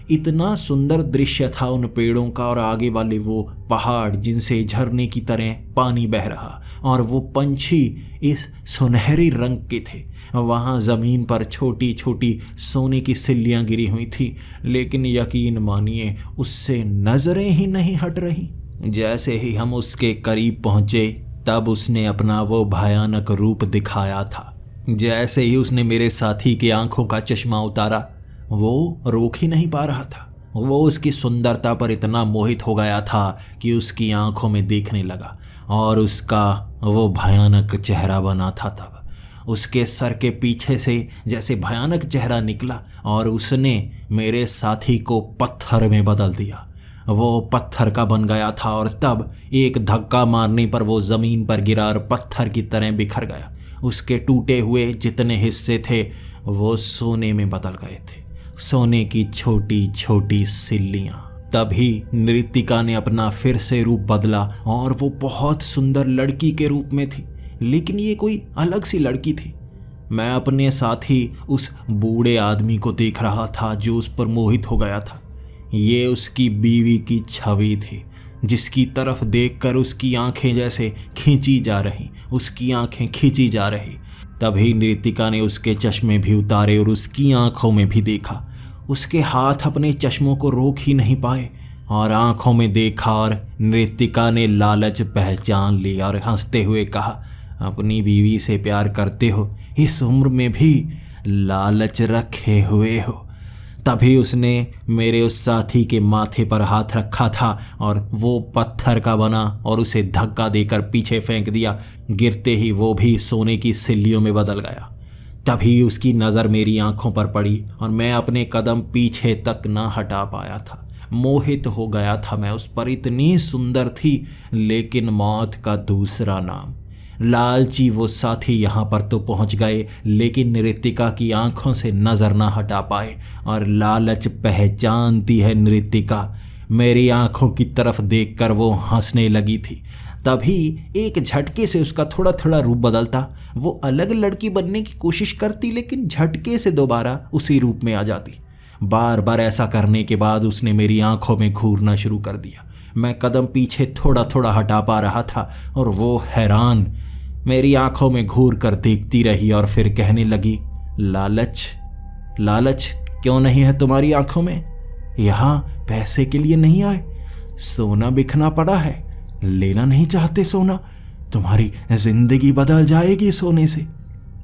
Speaker 1: इतना सुंदर दृश्य था उन पेड़ों का और आगे वाले वो पहाड़ जिनसे झरने की तरह पानी बह रहा, और वो पंछी इस सुनहरी रंग के थे। वहाँ ज़मीन पर छोटी छोटी सोने की सिल्लियाँ गिरी हुई थी, लेकिन यकीन मानिए उससे नज़रें ही नहीं हट रही। जैसे ही हम उसके करीब पहुँचे तब उसने अपना वो भयानक रूप दिखाया था। जैसे ही उसने मेरे साथी के आंखों का चश्मा उतारा, वो रोक ही नहीं पा रहा था। वो उसकी सुंदरता पर इतना मोहित हो गया था कि उसकी आंखों में देखने लगा और उसका वो भयानक चेहरा बना था। तब उसके सर के पीछे से जैसे भयानक चेहरा निकला और उसने मेरे साथी को पत्थर में बदल दिया। वो पत्थर का बन गया था और तब एक धक्का मारने पर वो ज़मीन पर गिरा और पत्थर की तरह बिखर गया। उसके टूटे हुए जितने हिस्से थे वो सोने में बदल गए थे, सोने की छोटी छोटी सिल्लियाँ। तभी नृत्यिका ने अपना फिर से रूप बदला और वो बहुत सुंदर लड़की के रूप में थी, लेकिन ये कोई अलग सी लड़की थी। मैं अपने साथ ही उस बूढ़े आदमी को देख रहा था जो उस पर मोहित हो गया था। ये उसकी बीवी की छवि थी जिसकी तरफ देखकर उसकी आंखें जैसे खींची जा रही, उसकी आंखें खींची जा रही। तभी नृत्यिका ने उसके चश्मे भी उतारे और उसकी आंखों में भी देखा। उसके हाथ अपने चश्मों को रोक ही नहीं पाए और आंखों में देखा और नृत्यिका ने लालच पहचान लिया और हंसते हुए कहा, अपनी बीवी से प्यार करते हो, इस उम्र में भी लालच रखे हुए हो। तभी उसने मेरे उस साथी के माथे पर हाथ रखा था और वो पत्थर का बना और उसे धक्का देकर पीछे फेंक दिया। गिरते ही वो भी सोने की सिल्लियों में बदल गया। तभी उसकी नज़र मेरी आंखों पर पड़ी और मैं अपने कदम पीछे तक ना हटा पाया था। मोहित हो गया था मैं उस पर, इतनी सुंदर थी। लेकिन मौत का दूसरा नाम। लालची वो साथी यहाँ पर तो पहुँच गए, लेकिन नृत्यिका की आंखों से नज़र ना हटा पाए। और लालच पहचानती है नृत्यिका। मेरी आंखों की तरफ देखकर वो हंसने लगी थी। तभी एक झटके से उसका थोड़ा थोड़ा रूप बदलता। वो अलग लड़की बनने की कोशिश करती लेकिन झटके से दोबारा उसी रूप में आ जाती। बार बार ऐसा करने के बाद उसने मेरी आंखों में घूरना शुरू कर दिया। मैं कदम पीछे थोड़ा थोड़ा हटा पा रहा था और वो हैरान मेरी आंखों में घूर कर देखती रही और फिर कहने लगी, लालच लालच क्यों नहीं है तुम्हारी आंखों में? यहाँ पैसे के लिए नहीं आए, सोना बिखना पड़ा है, लेना नहीं चाहते सोना? तुम्हारी जिंदगी बदल जाएगी सोने से।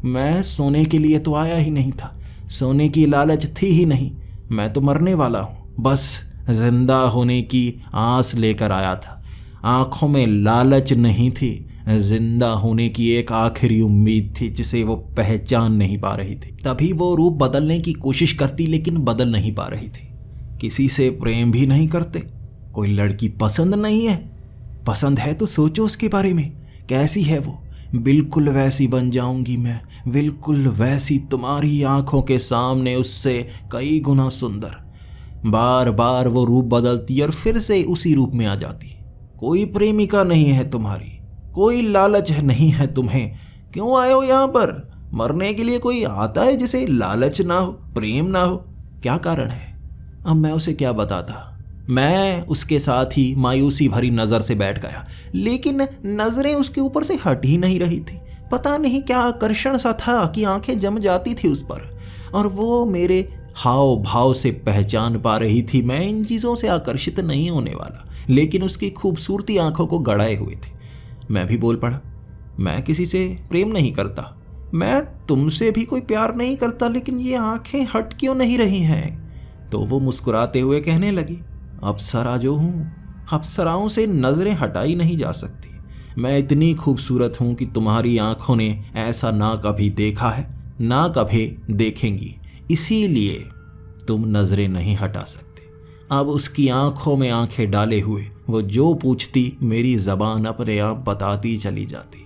Speaker 1: मैं सोने के लिए तो आया ही नहीं था, सोने की लालच थी ही नहीं। मैं तो मरने वाला हूँ, बस जिंदा होने की आस लेकर आया था। आंखों में लालच नहीं थी, जिंदा होने की एक आखिरी उम्मीद थी जिसे वो पहचान नहीं पा रही थी। तभी वो रूप बदलने की कोशिश करती लेकिन बदल नहीं पा रही थी। किसी से प्रेम भी नहीं करते, कोई लड़की पसंद नहीं है? पसंद है तो सोचो उसके बारे में, कैसी है वो? बिल्कुल वैसी बन जाऊंगी मैं, बिल्कुल वैसी, तुम्हारी आंखों के सामने उससे कई गुना सुंदर। बार बार वो रूप बदलती और फिर से उसी रूप में आ जाती। कोई प्रेमिका नहीं है तुम्हारी, कोई लालच नहीं है तुम्हें, क्यों आए हो यहाँ पर? मरने के लिए कोई आता है जिसे लालच ना हो, प्रेम ना हो? क्या कारण है? अब मैं उसे क्या बताता। मैं उसके साथ ही मायूसी भरी नज़र से बैठ गया, लेकिन नज़रें उसके ऊपर से हट ही नहीं रही थी। पता नहीं क्या आकर्षण सा था कि आंखें जम जाती थी उस पर, और वो मेरे हाव भाव से पहचान पा रही थी मैं इन चीज़ों से आकर्षित नहीं होने वाला, लेकिन उसकी खूबसूरती आंखों को गड़ाए हुए थी। मैं भी बोल पड़ा, मैं किसी से प्रेम नहीं करता, मैं तुमसे भी कोई प्यार नहीं करता, लेकिन ये आंखें हट क्यों नहीं रही हैं? तो वो मुस्कुराते हुए कहने लगी, अप्सरा जो हूँ, अप्सराओं से नज़रें हटाई नहीं जा सकती। मैं इतनी खूबसूरत हूँ कि तुम्हारी आंखों ने ऐसा ना कभी देखा है, ना कभी देखेंगी, इसीलिए तुम नज़रें नहीं हटा सकते। अब उसकी आंखों में आंखें डाले हुए वो जो पूछती मेरी ज़बान अपने आप बताती चली जाती।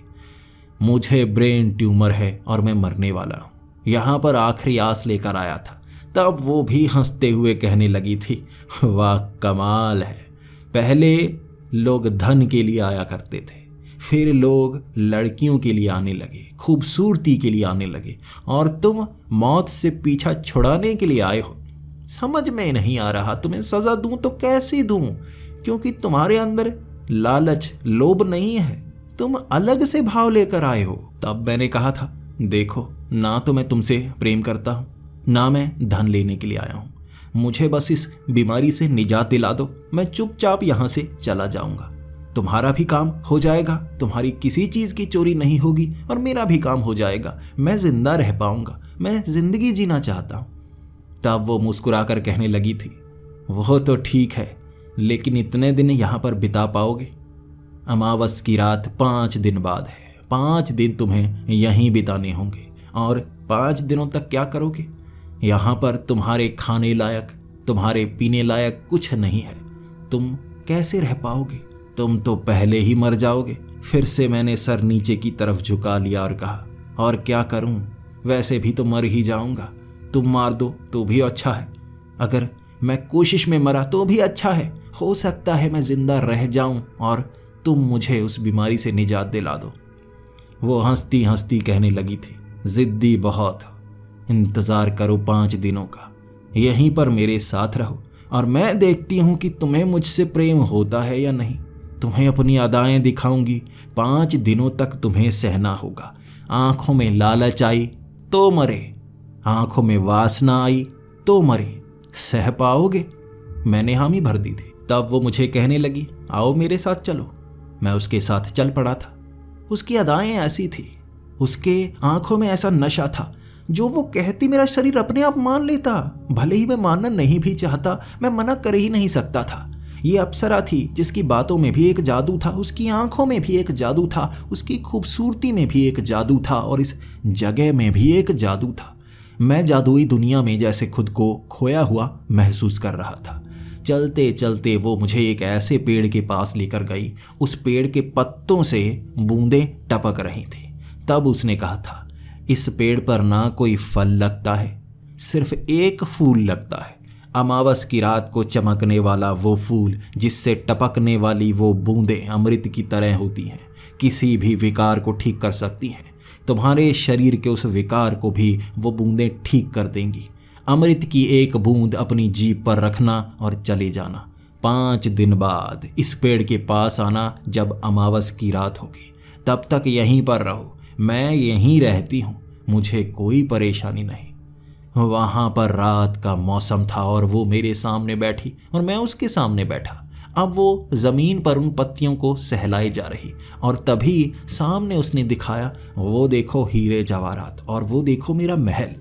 Speaker 1: मुझे ब्रेन ट्यूमर है और मैं मरने वाला हूँ, यहाँ पर आखिरी आस लेकर आया था। तब वो भी हंसते हुए कहने लगी थी, वाह कमाल है, पहले लोग धन के लिए आया करते थे, फिर लोग लड़कियों के लिए आने लगे, खूबसूरती के लिए आने लगे, और तुम मौत से पीछा छुड़ाने के लिए आए हो। समझ में नहीं आ रहा, तुम्हें सज़ा दूं तो कैसी दूं? क्योंकि तुम्हारे अंदर लालच, लोभ नहीं है, तुम अलग से भाव लेकर आए हो। तब मैंने कहा था, देखो ना तो मैं तुमसे प्रेम करता हूँ, ना मैं धन लेने के लिए आया हूँ, मुझे बस इस बीमारी से निजात दिला दो, मैं चुपचाप यहाँ से चला जाऊँगा। तुम्हारा भी काम हो जाएगा, तुम्हारी किसी चीज़ की चोरी नहीं होगी, और मेरा भी काम हो जाएगा, मैं जिंदा रह पाऊँगा, मैं ज़िंदगी जीना चाहता हूँ। तब वो मुस्कुरा कर कहने लगी थी, वो तो ठीक है, लेकिन इतने दिन यहाँ पर बिता पाओगे? अमावस की रात 5 दिन बाद है, 5 दिन तुम्हें यहीं बिताने होंगे, और 5 दिनों तक क्या करोगे? यहाँ पर तुम्हारे खाने लायक, तुम्हारे पीने लायक कुछ नहीं है, तुम कैसे रह पाओगे? तुम तो पहले ही मर जाओगे। फिर से मैंने सर नीचे की तरफ झुका लिया और कहा, और क्या करूं, वैसे भी तो मर ही जाऊंगा, तुम मार दो तो भी अच्छा है, अगर मैं कोशिश में मरा तो भी अच्छा है, हो सकता है मैं जिंदा रह जाऊं और तुम मुझे उस बीमारी से निजात दिला दो। वो हंसती हंसती कहने लगी थी, जिद्दी बहुत हो, इंतज़ार करो 5 दिनों का, यहीं पर मेरे साथ रहो और मैं देखती हूँ कि तुम्हें मुझसे प्रेम होता है या नहीं। तुम्हें अपनी अदाएं दिखाऊंगी, 5 दिनों तक तुम्हें सहना होगा। आंखों में लालच आई तो मरे, आंखों में वासना आई तो मरे, सह पाओगे? मैंने हामी भर दी थी। तब वो मुझे कहने लगी, आओ मेरे साथ चलो। मैं उसके साथ चल पड़ा था। उसकी अदाएं ऐसी थी, उसके आंखों में ऐसा नशा था, जो वो कहती मेरा शरीर अपने आप मान लेता, भले ही मैं मानना नहीं भी चाहता, मैं मना कर ही नहीं सकता था। ये अप्सरा थी जिसकी बातों में भी एक जादू था, उसकी आंखों में भी एक जादू था, उसकी खूबसूरती में भी एक जादू था, और इस जगह में भी एक जादू था। मैं जादुई दुनिया में जैसे खुद को खोया हुआ महसूस कर रहा था। चलते चलते वो मुझे एक ऐसे पेड़ के पास लेकर गई, उस पेड़ के पत्तों से बूंदें टपक रही थी। तब उसने कहा था, इस पेड़ पर ना कोई फल लगता है, सिर्फ एक फूल लगता है, अमावस की रात को चमकने वाला वो फूल जिससे टपकने वाली वो बूंदें अमृत की तरह होती हैं, किसी भी विकार को ठीक कर सकती हैं। तुम्हारे शरीर के उस विकार को भी वो बूंदें ठीक कर देंगी। अमृत की एक बूंद अपनी जीभ पर रखना और चले जाना। 5 दिन बाद इस पेड़ के पास आना जब अमावस की रात होगी। तब तक यहीं पर रहो, मैं यहीं रहती हूँ, मुझे कोई परेशानी नहीं। वहाँ पर रात का मौसम था और वो मेरे सामने बैठी और मैं उसके सामने बैठा। अब वो ज़मीन पर उन पत्तियों को सहलाई जा रही और तभी सामने उसने दिखाया, वो देखो हीरे जवाहरात और वो देखो मेरा महल।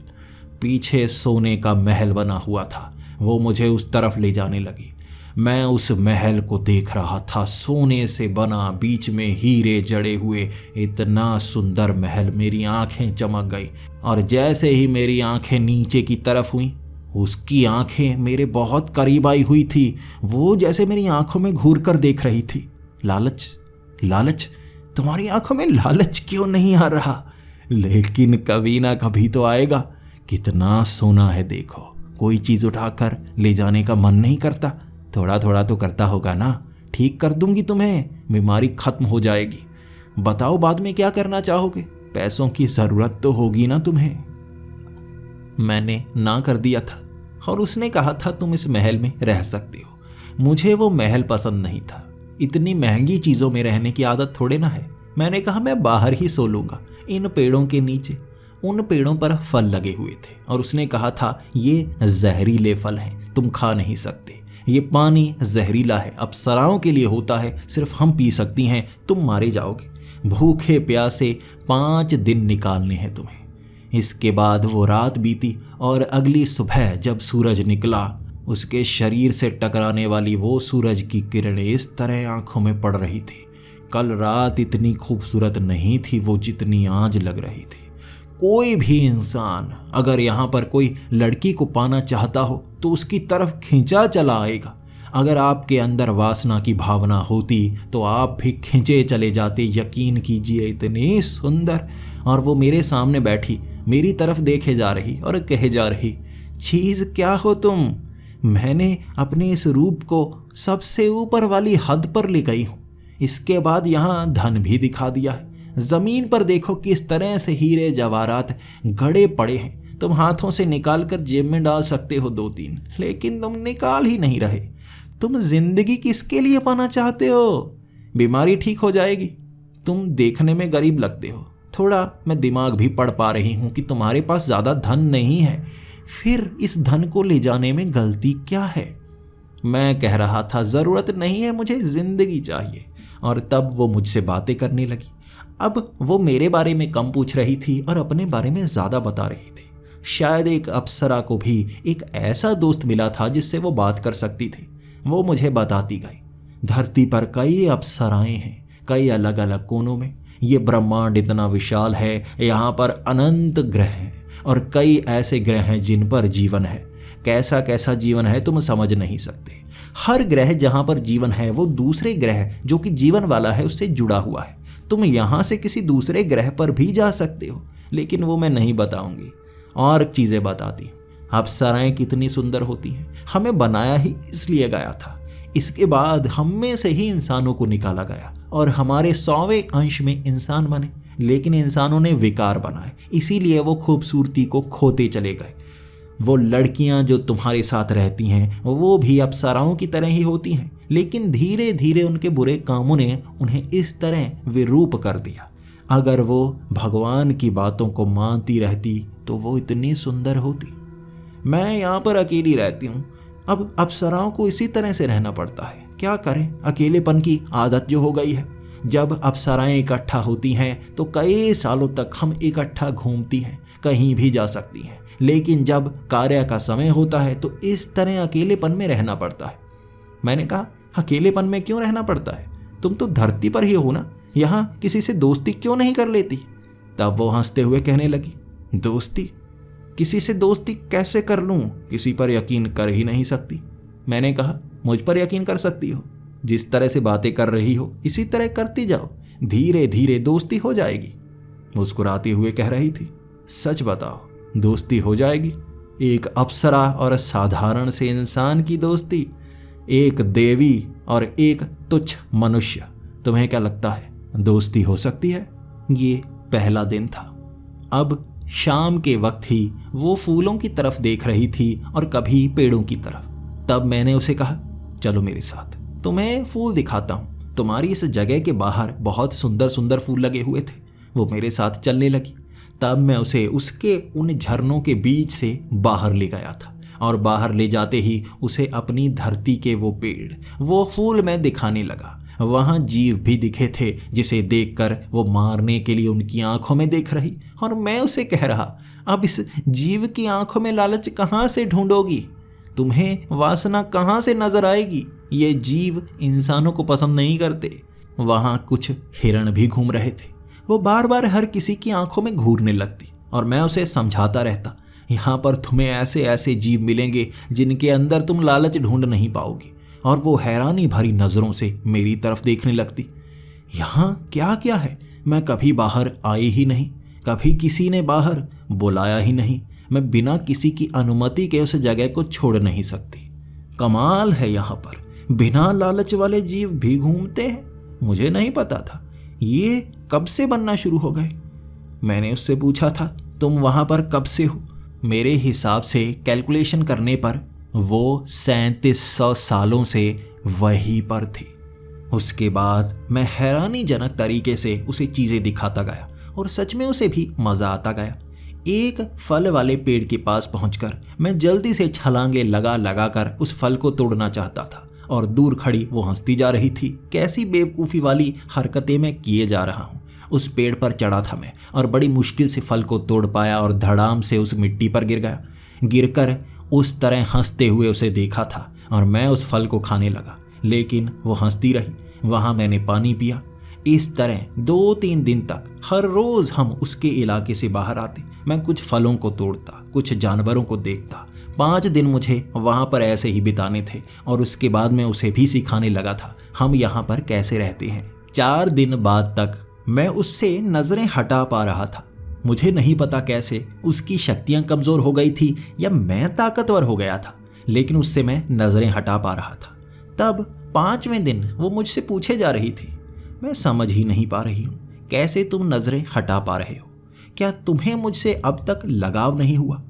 Speaker 1: पीछे सोने का महल बना हुआ था। वो मुझे उस तरफ ले जाने लगी। मैं उस महल को देख रहा था, सोने से बना, बीच में हीरे जड़े हुए, इतना सुंदर महल। मेरी आंखें चमक गई और जैसे ही मेरी आंखें नीचे की तरफ हुई, उसकी आंखें मेरे बहुत करीब आई हुई थी। वो जैसे मेरी आंखों में घूर कर देख रही थी। लालच, लालच, तुम्हारी आंखों में लालच क्यों नहीं आ रहा? लेकिन कभी ना कभी तो आएगा। कितना सोना है देखो, कोई चीज़ उठाकर ले जाने का मन नहीं करता? थोड़ा थोड़ा तो करता होगा ना। ठीक कर दूंगी तुम्हें, बीमारी खत्म हो जाएगी। बताओ बाद में क्या करना चाहोगे? पैसों की ज़रूरत तो होगी ना तुम्हें। मैंने ना कर दिया था और उसने कहा था तुम इस महल में रह सकते हो। मुझे वो महल पसंद नहीं था। इतनी महंगी चीज़ों में रहने की आदत थोड़े ना है। मैंने कहा मैं बाहर ही सो लूँगा, इन पेड़ों के नीचे। उन पेड़ों पर फल लगे हुए थे और उसने कहा था ये जहरीले फल हैं, तुम खा नहीं सकते। ये पानी जहरीला है, अप्सराओं के लिए होता है, सिर्फ हम पी सकती हैं, तुम मारे जाओगे। भूखे प्यासे 5 दिन निकालने हैं तुम्हें। इसके बाद वो रात बीती और अगली सुबह जब सूरज निकला, उसके शरीर से टकराने वाली वो सूरज की किरणें इस तरह आंखों में पड़ रही थी। कल रात इतनी खूबसूरत नहीं थी वो जितनी आज लग रही थी। कोई भी इंसान अगर यहाँ पर कोई लड़की को पाना चाहता हो तो उसकी तरफ खींचा चला आएगा। अगर आपके अंदर वासना की भावना होती तो आप भी खींचे चले जाते। यकीन कीजिए, इतनी सुंदर। और वो मेरे सामने बैठी, मेरी तरफ देखे जा रही और कहे जा रही, चीज़ क्या हो तुम? मैंने अपने इस रूप को सबसे ऊपर वाली हद पर ले गई हूँ। इसके बाद यहाँ धन भी दिखा दिया है। ज़मीन पर देखो किस तरह से हीरे जवाहरात गड़े पड़े हैं। तुम हाथों से निकाल कर जेब में डाल सकते हो 2-3, लेकिन तुम निकाल ही नहीं रहे। तुम जिंदगी किसके लिए पाना चाहते हो? बीमारी ठीक हो जाएगी। तुम देखने में गरीब लगते हो। थोड़ा मैं दिमाग भी पढ़ पा रही हूँ कि तुम्हारे पास ज़्यादा धन नहीं है। फिर इस धन को ले जाने में गलती क्या है? मैं कह रहा था ज़रूरत नहीं है, मुझे ज़िंदगी चाहिए। और तब वो मुझसे बातें करने लगी। अब वो मेरे बारे में कम पूछ रही थी और अपने बारे में ज़्यादा बता रही थी। शायद एक अप्सरा को भी एक ऐसा दोस्त मिला था जिससे वो बात कर सकती थी। वो मुझे बताती गई, धरती पर कई अप्सराएं हैं, कई अलग अलग कोनों में। ये ब्रह्मांड इतना विशाल है, यहाँ पर अनंत ग्रह हैं और कई ऐसे ग्रह हैं जिन पर जीवन है। कैसा कैसा जीवन है तुम समझ नहीं सकते। हर ग्रह जहाँ पर जीवन है वो दूसरे ग्रह जो कि जीवन वाला है उससे जुड़ा हुआ है। तुम यहाँ से किसी दूसरे ग्रह पर भी जा सकते हो, लेकिन वो मैं नहीं बताऊंगी। और चीज़ें बताती हूँ। अप्सराएं कितनी सुंदर होती हैं। हमें बनाया ही इसलिए गया था। इसके बाद हम में से ही इंसानों को निकाला गया और हमारे 100वें अंश में इंसान बने, लेकिन इंसानों ने विकार बनाए, इसीलिए वो खूबसूरती को खोते चले गए। वो लड़कियां जो तुम्हारे साथ रहती हैं वो भी अप्सराओं की तरह ही होती हैं, लेकिन धीरे धीरे उनके बुरे कामों ने उन्हें इस तरह विरूप कर दिया। अगर वो भगवान की बातों को मानती रहती तो वो इतनी सुंदर होती। मैं यहाँ पर अकेली रहती हूँ। अब अप्सराओं को इसी तरह से रहना पड़ता है, क्या करें, अकेलेपन की आदत जो हो गई है। जब अप्सराएं इकट्ठा होती हैं तो कई सालों तक हम इकट्ठा घूमती हैं, कहीं भी जा सकती हैं, लेकिन जब कार्य का समय होता है तो इस तरह अकेलेपन में रहना पड़ता है। मैंने कहा, अकेलेपन में क्यों रहना पड़ता है? तुम तो धरती पर ही हो ना, यहाँ किसी से दोस्ती क्यों नहीं कर लेती? तब वो हंसते हुए कहने लगी, दोस्ती? किसी से दोस्ती कैसे कर लूँ? किसी पर यकीन कर ही नहीं सकती। मैंने कहा, मुझ पर यकीन कर सकती हो। जिस तरह से बातें कर रही हो इसी तरह करती जाओ, धीरे धीरे दोस्ती हो जाएगी। मुस्कुराते हुए कह रही थी, सच बताओ, दोस्ती हो जाएगी? एक अप्सरा और साधारण से इंसान की दोस्ती, एक देवी और एक तुच्छ मनुष्य। तुम्हें क्या लगता है दोस्ती हो सकती है? ये पहला दिन था। अब शाम के वक्त ही वो फूलों की तरफ देख रही थी और कभी पेड़ों की तरफ। तब मैंने उसे कहा, चलो मेरे साथ, तुम्हें फूल दिखाता हूँ। तुम्हारी इस जगह के बाहर बहुत सुंदर सुंदर फूल लगे हुए थे। वो मेरे साथ चलने लगी। तब मैं उसे उसके उन झरनों के बीच से बाहर ले गया था और बाहर ले जाते ही उसे अपनी धरती के वो पेड़, वो फूल मैं दिखाने लगा। वहाँ जीव भी दिखे थे जिसे देखकर वो मारने के लिए उनकी आंखों में देख रही, और मैं उसे कह रहा, अब इस जीव की आंखों में लालच कहाँ से ढूंढोगी? तुम्हें वासना कहाँ से नजर आएगी? ये जीव इंसानों को पसंद नहीं करते। वहाँ कुछ हिरण भी घूम रहे थे। वो बार बार हर किसी की आंखों में घूरने लगती और मैं उसे समझाता रहता, यहाँ पर तुम्हें ऐसे ऐसे जीव मिलेंगे जिनके अंदर तुम लालच ढूंढ नहीं पाओगे। और वो हैरानी भरी नज़रों से मेरी तरफ देखने लगती। यहाँ क्या क्या है? मैं कभी बाहर आई ही नहीं, कभी किसी ने बाहर बुलाया ही नहीं। मैं बिना किसी की अनुमति के उस जगह को छोड़ नहीं सकती। कमाल है, यहाँ पर बिना लालच वाले जीव भी घूमते हैं। मुझे नहीं पता था। ये कब से बनना शुरू हो गए? मैंने उससे पूछा था, तुम वहाँ पर कब से हो? मेरे हिसाब से कैलकुलेशन करने पर वो 3700 सालों से वहीं पर थी। उसके बाद मैं हैरानीजनक तरीके से उसे चीज़ें दिखाता गया और सच में उसे भी मज़ा आता गया। एक फल वाले पेड़ के पास पहुंचकर मैं जल्दी से छलांगे लगा लगा कर उस फल को तोड़ना चाहता था और दूर खड़ी वो हंसती जा रही थी। कैसी बेवकूफ़ी वाली हरकतें मैं किए जा रहा हूँ। उस पेड़ पर चढ़ा था मैं और बड़ी मुश्किल से फल को तोड़ पाया और धड़ाम से उस मिट्टी पर गिर गया। गिरकर उस तरह हंसते हुए उसे देखा था और मैं उस फल को खाने लगा, लेकिन वो हंसती रही। वहाँ मैंने पानी पिया। इस तरह 2-3 दिन तक हर रोज़ हम उसके इलाके से बाहर आते। मैं कुछ फलों को तोड़ता, कुछ जानवरों को देखता। 5 दिन मुझे वहाँ पर ऐसे ही बिताने थे और उसके बाद मैं उसे भी सिखाने लगा था हम यहाँ पर कैसे रहते हैं। 4 दिन बाद तक मैं उससे नज़रें हटा पा रहा था। मुझे नहीं पता कैसे उसकी शक्तियाँ कमज़ोर हो गई थी या मैं ताकतवर हो गया था, लेकिन उससे मैं नज़रें हटा पा रहा था। तब 5वें दिन वो मुझसे पूछे जा रही थी, मैं समझ ही नहीं पा रही हूँ कैसे तुम नज़रें हटा पा रहे हो? क्या तुम्हें मुझसे अब तक लगाव नहीं हुआ?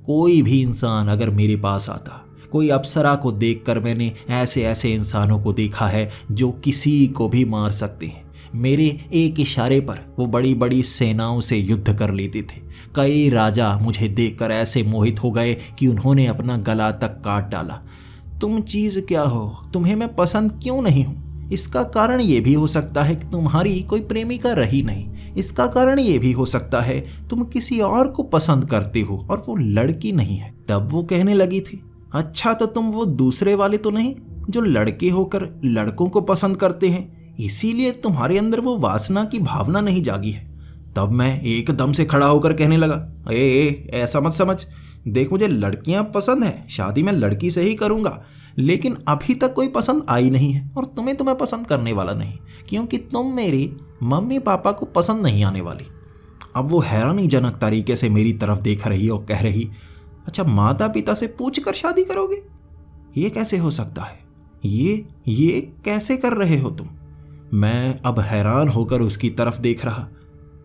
Speaker 1: कोई भी इंसान अगर मेरे पास आता, कोई अप्सरा को देखकर मैंने ऐसे ऐसे इंसानों को देखा है जो किसी को भी मार सकते हैं। मेरे एक इशारे पर वो बड़ी बड़ी सेनाओं से युद्ध कर लेते थे। कई राजा मुझे देखकर ऐसे मोहित हो गए कि उन्होंने अपना गला तक काट डाला। तुम चीज़ क्या हो? तुम्हें मैं पसंद क्यों नहीं हूँ? इसका कारण ये भी हो सकता है कि तुम्हारी कोई प्रेमिका रही नहीं। इसका कारण ये भी हो सकता है तुम किसी और को पसंद करते हो और वो लड़की नहीं है। तब वो कहने लगी थी, अच्छा तो तुम वो दूसरे वाले तो नहीं जो लड़के होकर लड़कों को पसंद करते हैं, इसीलिए तुम्हारे अंदर वो वासना की भावना नहीं जागी है। तब मैं एकदम से खड़ा होकर कहने लगा, ऐसा मत समझ। देख, मुझे लड़कियां पसंद है, शादी मैं लड़की से ही करूँगा, लेकिन अभी तक कोई पसंद आई नहीं है और तुम्हें पसंद करने वाला नहीं, क्योंकि तुम मेरे मम्मी पापा को पसंद नहीं आने वाली। अब वो हैरानीजनक तरीके से मेरी तरफ देख रही और कह रही, अच्छा माता पिता से पूछ कर शादी करोगे? ये कैसे हो सकता है? ये कैसे कर रहे हो तुम? मैं अब हैरान होकर उसकी तरफ देख रहा।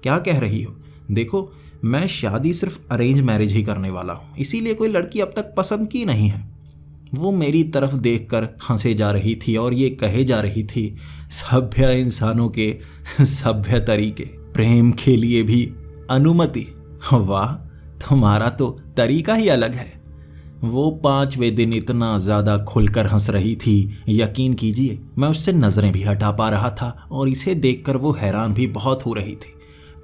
Speaker 1: क्या कह रही हो? देखो, मैं शादी सिर्फ अरेंज मैरिज ही करने वाला हूँ, इसीलिए कोई लड़की अब तक पसंद की नहीं है। वो मेरी तरफ देखकर हंसे जा रही थी और ये कहे जा रही थी, सभ्य इंसानों के सभ्य तरीके, प्रेम के लिए भी अनुमति। वाह, तुम्हारा तो तरीका ही अलग है। वो 5वें दिन इतना ज़्यादा खुलकर हंस रही थी, यकीन कीजिए मैं उससे नज़रें भी हटा पा रहा था और इसे देखकर वो हैरान भी बहुत हो रही थी।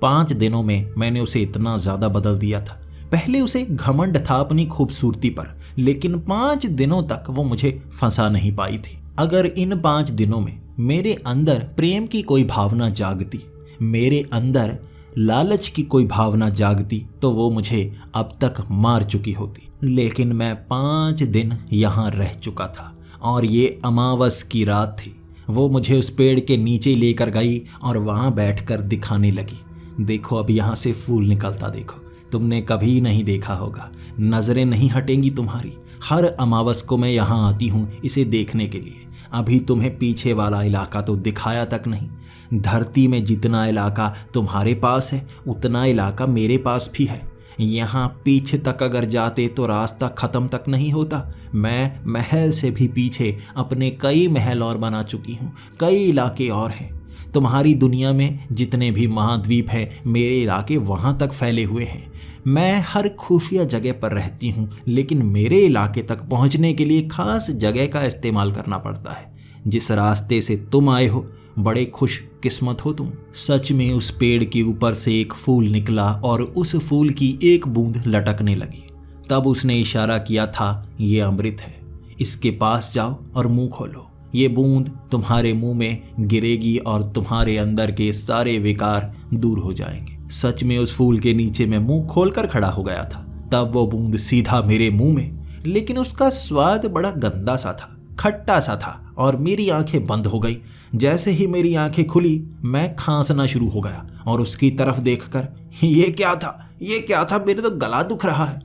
Speaker 1: 5 दिनों में मैंने उसे इतना ज़्यादा बदल दिया था। पहले उसे घमंड था अपनी खूबसूरती पर, लेकिन 5 दिनों तक वो मुझे फंसा नहीं पाई थी। अगर इन 5 दिनों में मेरे अंदर प्रेम की कोई भावना जागती, मेरे अंदर लालच की कोई भावना जागती, तो वो मुझे अब तक मार चुकी होती। लेकिन मैं 5 दिन यहाँ रह चुका था और ये अमावस की रात थी। वो मुझे उस पेड़ के नीचे लेकर गई और वहाँ बैठकर दिखाने लगी, देखो अब यहाँ से फूल निकलता देखो, तुमने कभी नहीं देखा होगा। नजरें नहीं हटेंगी तुम्हारी। हर अमावस को मैं यहाँ आती हूँ इसे देखने के लिए। अभी तुम्हें पीछे वाला इलाका तो दिखाया तक नहीं। धरती में जितना इलाका तुम्हारे पास है उतना इलाका मेरे पास भी है। यहाँ पीछे तक अगर जाते तो रास्ता ख़त्म तक नहीं होता। मैं महल से भी पीछे अपने कई महल और बना चुकी हूँ, कई इलाके और हैं। तुम्हारी दुनिया में जितने भी महाद्वीप हैं मेरे इलाके वहाँ तक फैले हुए हैं। मैं हर खुफिया जगह पर रहती हूँ, लेकिन मेरे इलाके तक पहुँचने के लिए खास जगह का इस्तेमाल करना पड़ता है। जिस रास्ते से तुम आए हो बड़े खुश किस्मत हो तुम। सच में उस पेड़ के ऊपर से एक फूल निकला और उस फूल की एक बूंद लटकने लगी। तब उसने इशारा किया था, ये अमृत है, इसके पास जाओ और मुंह खोलो। ये बूंद तुम्हारे मुंह में गिरेगी और तुम्हारे अंदर के सारे विकार दूर हो जाएंगे। सच में उस फूल के नीचे मैं मुंह खोलकर खड़ा हो गया था। तब वो बूंद सीधा मेरे मुंह में, लेकिन उसका स्वाद बड़ा गंदा सा था, खट्टा सा था और मेरी आंखें बंद हो गई। जैसे ही मेरी आंखें खुली मैं खांसना शुरू हो गया और उसकी तरफ देखकर, ये क्या था, ये क्या था, मेरे तो गला दुख रहा है।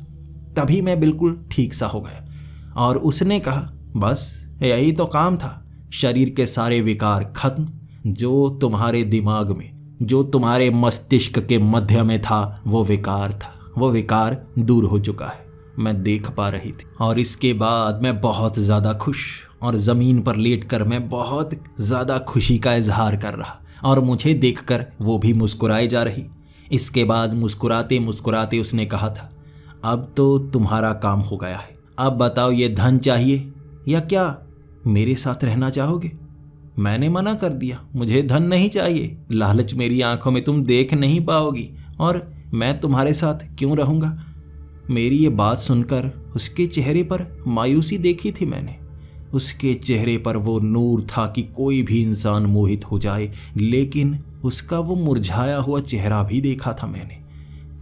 Speaker 1: तभी मैं बिल्कुल ठीक सा हो गया और उसने कहा, बस यही तो काम था। शरीर के सारे विकार खत्म। जो तुम्हारे दिमाग में, जो तुम्हारे मस्तिष्क के मध्य में था वो विकार था, वो विकार दूर हो चुका है। मैं देख पा रही थी और इसके बाद मैं बहुत ज़्यादा खुश और ज़मीन पर लेटकर मैं बहुत ज़्यादा खुशी का इजहार कर रहा और मुझे देखकर वो भी मुस्कुराई जा रही। इसके बाद मुस्कुराते मुस्कुराते उसने कहा था, अब तो तुम्हारा काम हो गया है। अब बताओ, ये धन चाहिए या क्या मेरे साथ रहना चाहोगे? मैंने मना कर दिया, मुझे धन नहीं चाहिए। लालच मेरी आंखों में तुम देख नहीं पाओगी और मैं तुम्हारे साथ क्यों रहूँगा। मेरी ये बात सुनकर उसके चेहरे पर मायूसी देखी थी मैंने। उसके चेहरे पर वो नूर था कि कोई भी इंसान मोहित हो जाए, लेकिन उसका वो मुरझाया हुआ चेहरा भी देखा था मैंने।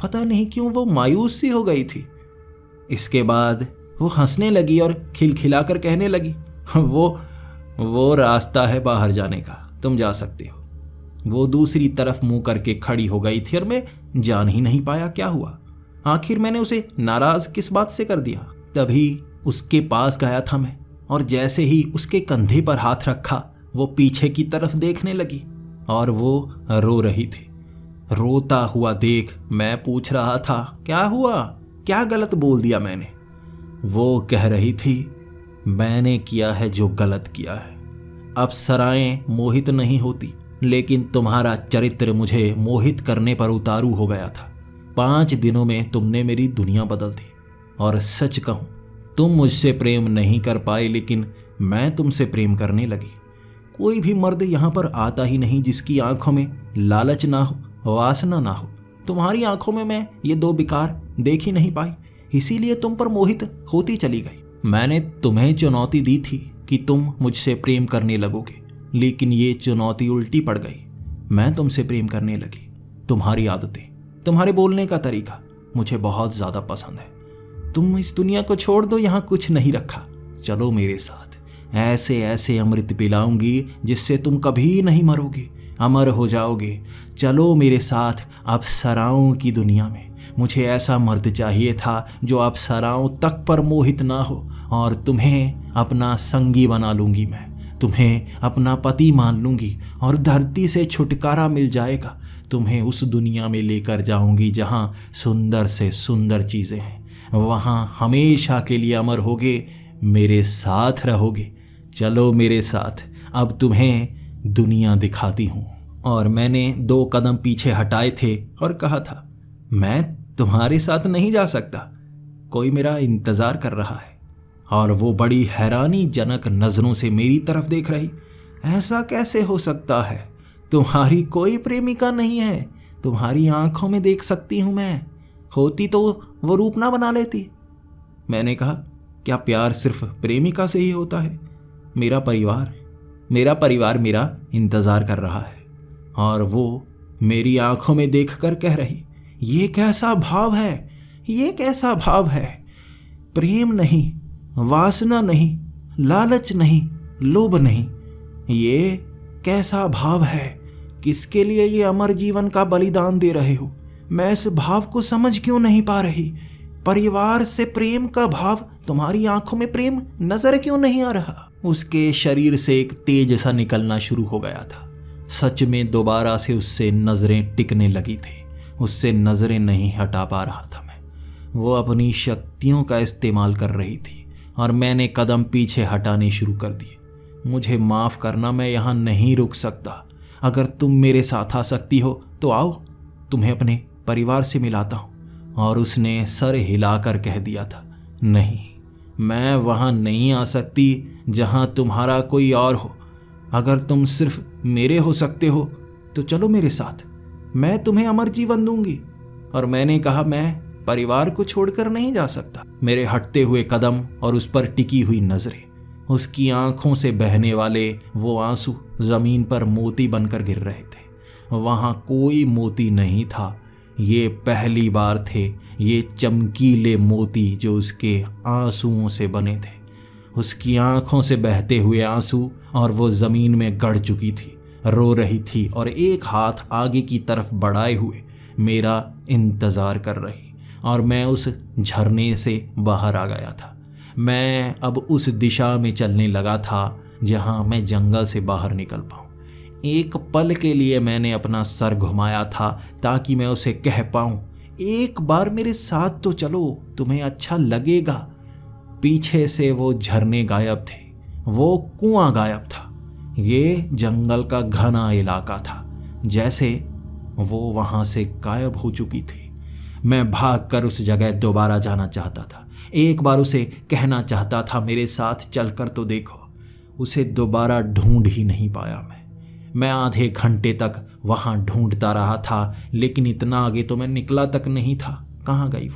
Speaker 1: पता नहीं क्यों वो मायूस सी हो गई थी। इसके बाद वो हंसने लगी और खिलखिलाकर कहने लगी, वो रास्ता है बाहर जाने का, तुम जा सकते हो। वो दूसरी तरफ मुंह करके खड़ी हो गई थी और मैं जान ही नहीं पाया क्या हुआ। आखिर मैंने उसे नाराज किस बात से कर दिया। तभी उसके पास गया था मैं और जैसे ही उसके कंधे पर हाथ रखा वो पीछे की तरफ देखने लगी और वो रो रही थी। रोता हुआ देख मैं पूछ रहा था, क्या हुआ, क्या गलत बोल दिया मैंने? वो कह रही थी, मैंने किया है जो गलत किया है। अप्सराएं मोहित नहीं होती, लेकिन तुम्हारा चरित्र मुझे मोहित करने पर उतारू हो गया था। 5 दिनों में तुमने मेरी दुनिया बदल दी। और सच कहूँ, तुम मुझसे प्रेम नहीं कर पाए, लेकिन मैं तुमसे प्रेम करने लगी। कोई भी मर्द यहाँ पर आता ही नहीं जिसकी आंखों में लालच ना हो, वासना ना हो। तुम्हारी आंखों में मैं ये 2 विकार देख ही नहीं पाई, इसीलिए तुम पर मोहित होती चली गई। मैंने तुम्हें चुनौती दी थी कि तुम मुझसे प्रेम करने लगोगे, लेकिन ये चुनौती उल्टी पड़ गई। मैं तुमसे प्रेम करने लगी। तुम्हारी आदतें, तुम्हारे बोलने का तरीका मुझे बहुत ज़्यादा पसंद है। तुम इस दुनिया को छोड़ दो, यहाँ कुछ नहीं रखा। चलो मेरे साथ, ऐसे ऐसे अमृत पिलाऊंगी जिससे तुम कभी नहीं मरोगे, अमर हो जाओगे। चलो मेरे साथ अप्सराओं की दुनिया में। मुझे ऐसा मर्द चाहिए था जो अप्सराओं तक पर मोहित ना हो, और तुम्हें अपना संगी बना लूँगी मैं। तुम्हें अपना पति मान लूँगी और धरती से छुटकारा मिल जाएगा। तुम्हें उस दुनिया में लेकर जाऊँगी जहाँ सुंदर से सुंदर चीज़ें हैं। वहाँ हमेशा के लिए अमर होगे, मेरे साथ रहोगे। चलो मेरे साथ, अब तुम्हें दुनिया दिखाती हूँ। और मैंने 2 कदम पीछे हटाए थे और कहा था, मैं तुम्हारे साथ नहीं जा सकता, कोई मेरा इंतज़ार कर रहा है। और वो बड़ी हैरानीजनक नज़रों से मेरी तरफ देख रही। ऐसा कैसे हो सकता है? तुम्हारी कोई प्रेमिका नहीं है? तुम्हारी आंखों में देख सकती हूँ मैं। होती तो वो रूप ना बना लेती। मैंने कहा, क्या प्यार सिर्फ प्रेमिका से ही होता है? मेरा परिवार मेरा इंतज़ार कर रहा है। और वो मेरी आंखों में देखकर कह रही, ये कैसा भाव है, ये कैसा भाव है? प्रेम नहीं, वासना नहीं, लालच नहीं, लोभ नहीं, ये कैसा भाव है? किसके लिए ये अमर जीवन का बलिदान दे रहे हो? मैं इस भाव को समझ क्यों नहीं पा रही? परिवार से प्रेम का भाव, तुम्हारी आंखों में प्रेम नजर क्यों नहीं आ रहा? उसके शरीर से एक तेज सा निकलना शुरू हो गया था। सच में दोबारा से उससे नजरें टिकने लगी थी। उससे नजरें नहीं हटा पा रहा था मैं। वो अपनी शक्तियों का इस्तेमाल कर रही थी और मैंने कदम पीछे हटाने शुरू कर दिए। मुझे माफ़ करना, मैं यहाँ नहीं रुक सकता। अगर तुम मेरे साथ आ सकती हो तो आओ, तुम्हें अपने परिवार से मिलाता हूँ। और उसने सर हिलाकर कह दिया था, नहीं, मैं वहाँ नहीं आ सकती जहाँ तुम्हारा कोई और हो। अगर तुम सिर्फ मेरे हो सकते हो तो चलो मेरे साथ, मैं तुम्हें अमर जीवन दूंगी। और मैंने कहा, मैं परिवार को छोड़कर नहीं जा सकता। मेरे हटते हुए कदम और उस पर टिकी हुई नजरें, उसकी आंखों से बहने वाले वो आंसू जमीन पर मोती बनकर गिर रहे थे। वहाँ कोई मोती नहीं था। ये पहली बार थे ये चमकीले मोती जो उसके आंसुओं से बने थे। उसकी आंखों से बहते हुए आंसू, और वो जमीन में गड़ चुकी थी, रो रही थी और एक हाथ आगे की तरफ बढ़ाए हुए मेरा इंतज़ार कर रही। और मैं उस झरने से बाहर आ गया था। मैं अब उस दिशा में चलने लगा था जहां मैं जंगल से बाहर निकल पाऊं। एक पल के लिए मैंने अपना सर घुमाया था ताकि मैं उसे कह पाऊं, एक बार मेरे साथ तो चलो, तुम्हें अच्छा लगेगा। पीछे से वो झरने गायब थे, वो कुआं गायब था। ये जंगल का घना इलाका था, जैसे वो वहां से गायब हो चुकी थी। मैं भागकर उस जगह दोबारा जाना चाहता था। एक बार उसे कहना चाहता था, मेरे साथ चलकर तो देखो। उसे दोबारा ढूंढ ही नहीं पाया मैं आधे घंटे तक वहां ढूंढता रहा था, लेकिन इतना आगे तो मैं निकला तक नहीं था। कहाँ गई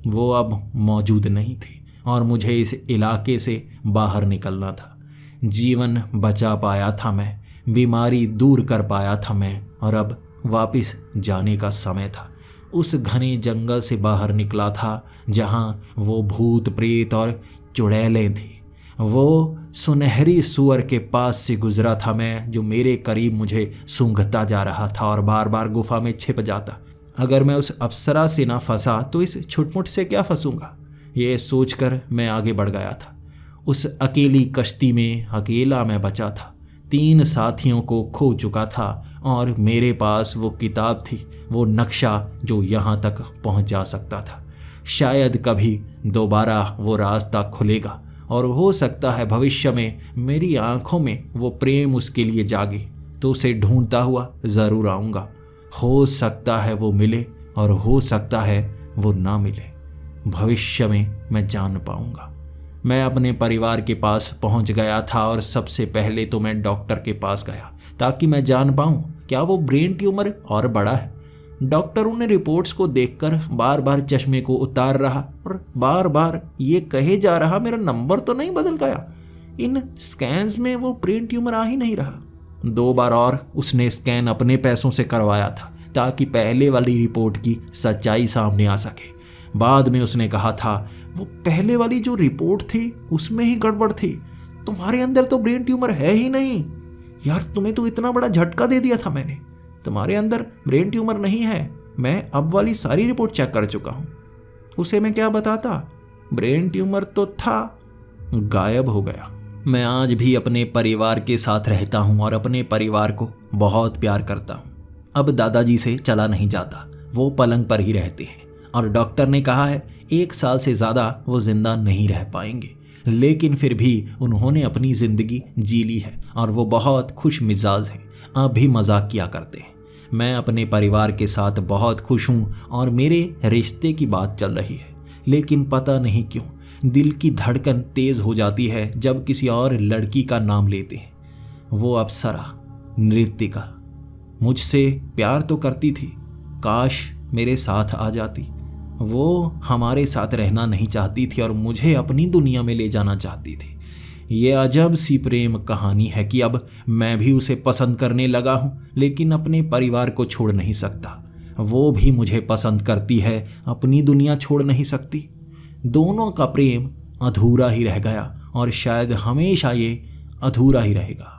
Speaker 1: वो अब मौजूद नहीं थी और मुझे इस इलाके से बाहर निकलना था। जीवन बचा पाया था मैं, बीमारी दूर कर पाया था मैं, और अब वापस जाने का समय था। उस घने जंगल से बाहर निकला था जहां वो भूत प्रेत और चुड़ैलें थी। वो सुनहरी सुअर के पास से गुजरा था मैं, जो मेरे करीब मुझे सूंघता जा रहा था और बार बार गुफा में छिप जाता। अगर मैं उस अप्सरा से ना फंसा तो इस छुटमुट से क्या फंसूंगा, ये सोचकर मैं आगे बढ़ गया था। उस अकेली कश्ती में अकेला मैं बचा था। 3 साथियों को खो चुका था और मेरे पास वो किताब थी, वो नक्शा जो यहाँ तक पहुँच जा सकता था। शायद कभी दोबारा वो रास्ता खुलेगा और हो सकता है भविष्य में मेरी आंखों में वो प्रेम उसके लिए जागे, तो उसे ढूंढता हुआ ज़रूर आऊँगा। हो सकता है वो मिले और हो सकता है वो ना मिले। भविष्य में मैं जान पाऊँगा। मैं अपने परिवार के पास पहुँच गया था और सबसे पहले तो मैं डॉक्टर के पास गया ताकि मैं जान पाऊँ क्या वो ब्रेन ट्यूमर और बड़ा है। डॉक्टर उन रिपोर्ट्स को देखकर बार बार चश्मे को उतार रहा और बार बार ये कहे जा रहा, मेरा नंबर तो नहीं बदल गया, इन स्कैन्स में वो ब्रेन ट्यूमर आ ही नहीं रहा। 2 बार और उसने स्कैन अपने पैसों से करवाया था ताकि पहले वाली रिपोर्ट की सच्चाई सामने आ सके। बाद में उसने कहा था, वो पहले वाली जो रिपोर्ट थी उसमें ही गड़बड़ थी, तुम्हारे अंदर तो ब्रेन ट्यूमर है ही नहीं। यार, तुम्हें तो इतना बड़ा झटका दे दिया था मैंने, तुम्हारे अंदर ब्रेन ट्यूमर नहीं है। मैं अब वाली सारी रिपोर्ट चेक कर चुका हूँ। उसे मैं क्या बताता, ब्रेन ट्यूमर तो था, गायब हो गया। मैं आज भी अपने परिवार के साथ रहता हूँ और अपने परिवार को बहुत प्यार करता हूँ। अब दादाजी से चला नहीं जाता, वो पलंग पर ही रहते हैं और डॉक्टर ने कहा है 1 साल से ज़्यादा वो जिंदा नहीं रह पाएंगे। लेकिन फिर भी उन्होंने अपनी ज़िंदगी जी ली है और वो बहुत खुश मिजाज हैं, अब भी मजाक किया करते हैं। मैं अपने परिवार के साथ बहुत खुश हूँ और मेरे रिश्ते की बात चल रही है, लेकिन पता नहीं क्यों दिल की धड़कन तेज़ हो जाती है जब किसी और लड़की का नाम लेते हैं। वो अप्सरा, नृतिका, मुझसे प्यार तो करती थी, काश मेरे साथ आ जाती। वो हमारे साथ रहना नहीं चाहती थी और मुझे अपनी दुनिया में ले जाना चाहती थी। ये अजब सी प्रेम कहानी है कि अब मैं भी उसे पसंद करने लगा हूँ, लेकिन अपने परिवार को छोड़ नहीं सकता। वो भी मुझे पसंद करती है, अपनी दुनिया छोड़ नहीं सकती। दोनों का प्रेम अधूरा ही रह गया और शायद हमेशा ये अधूरा ही रहेगा।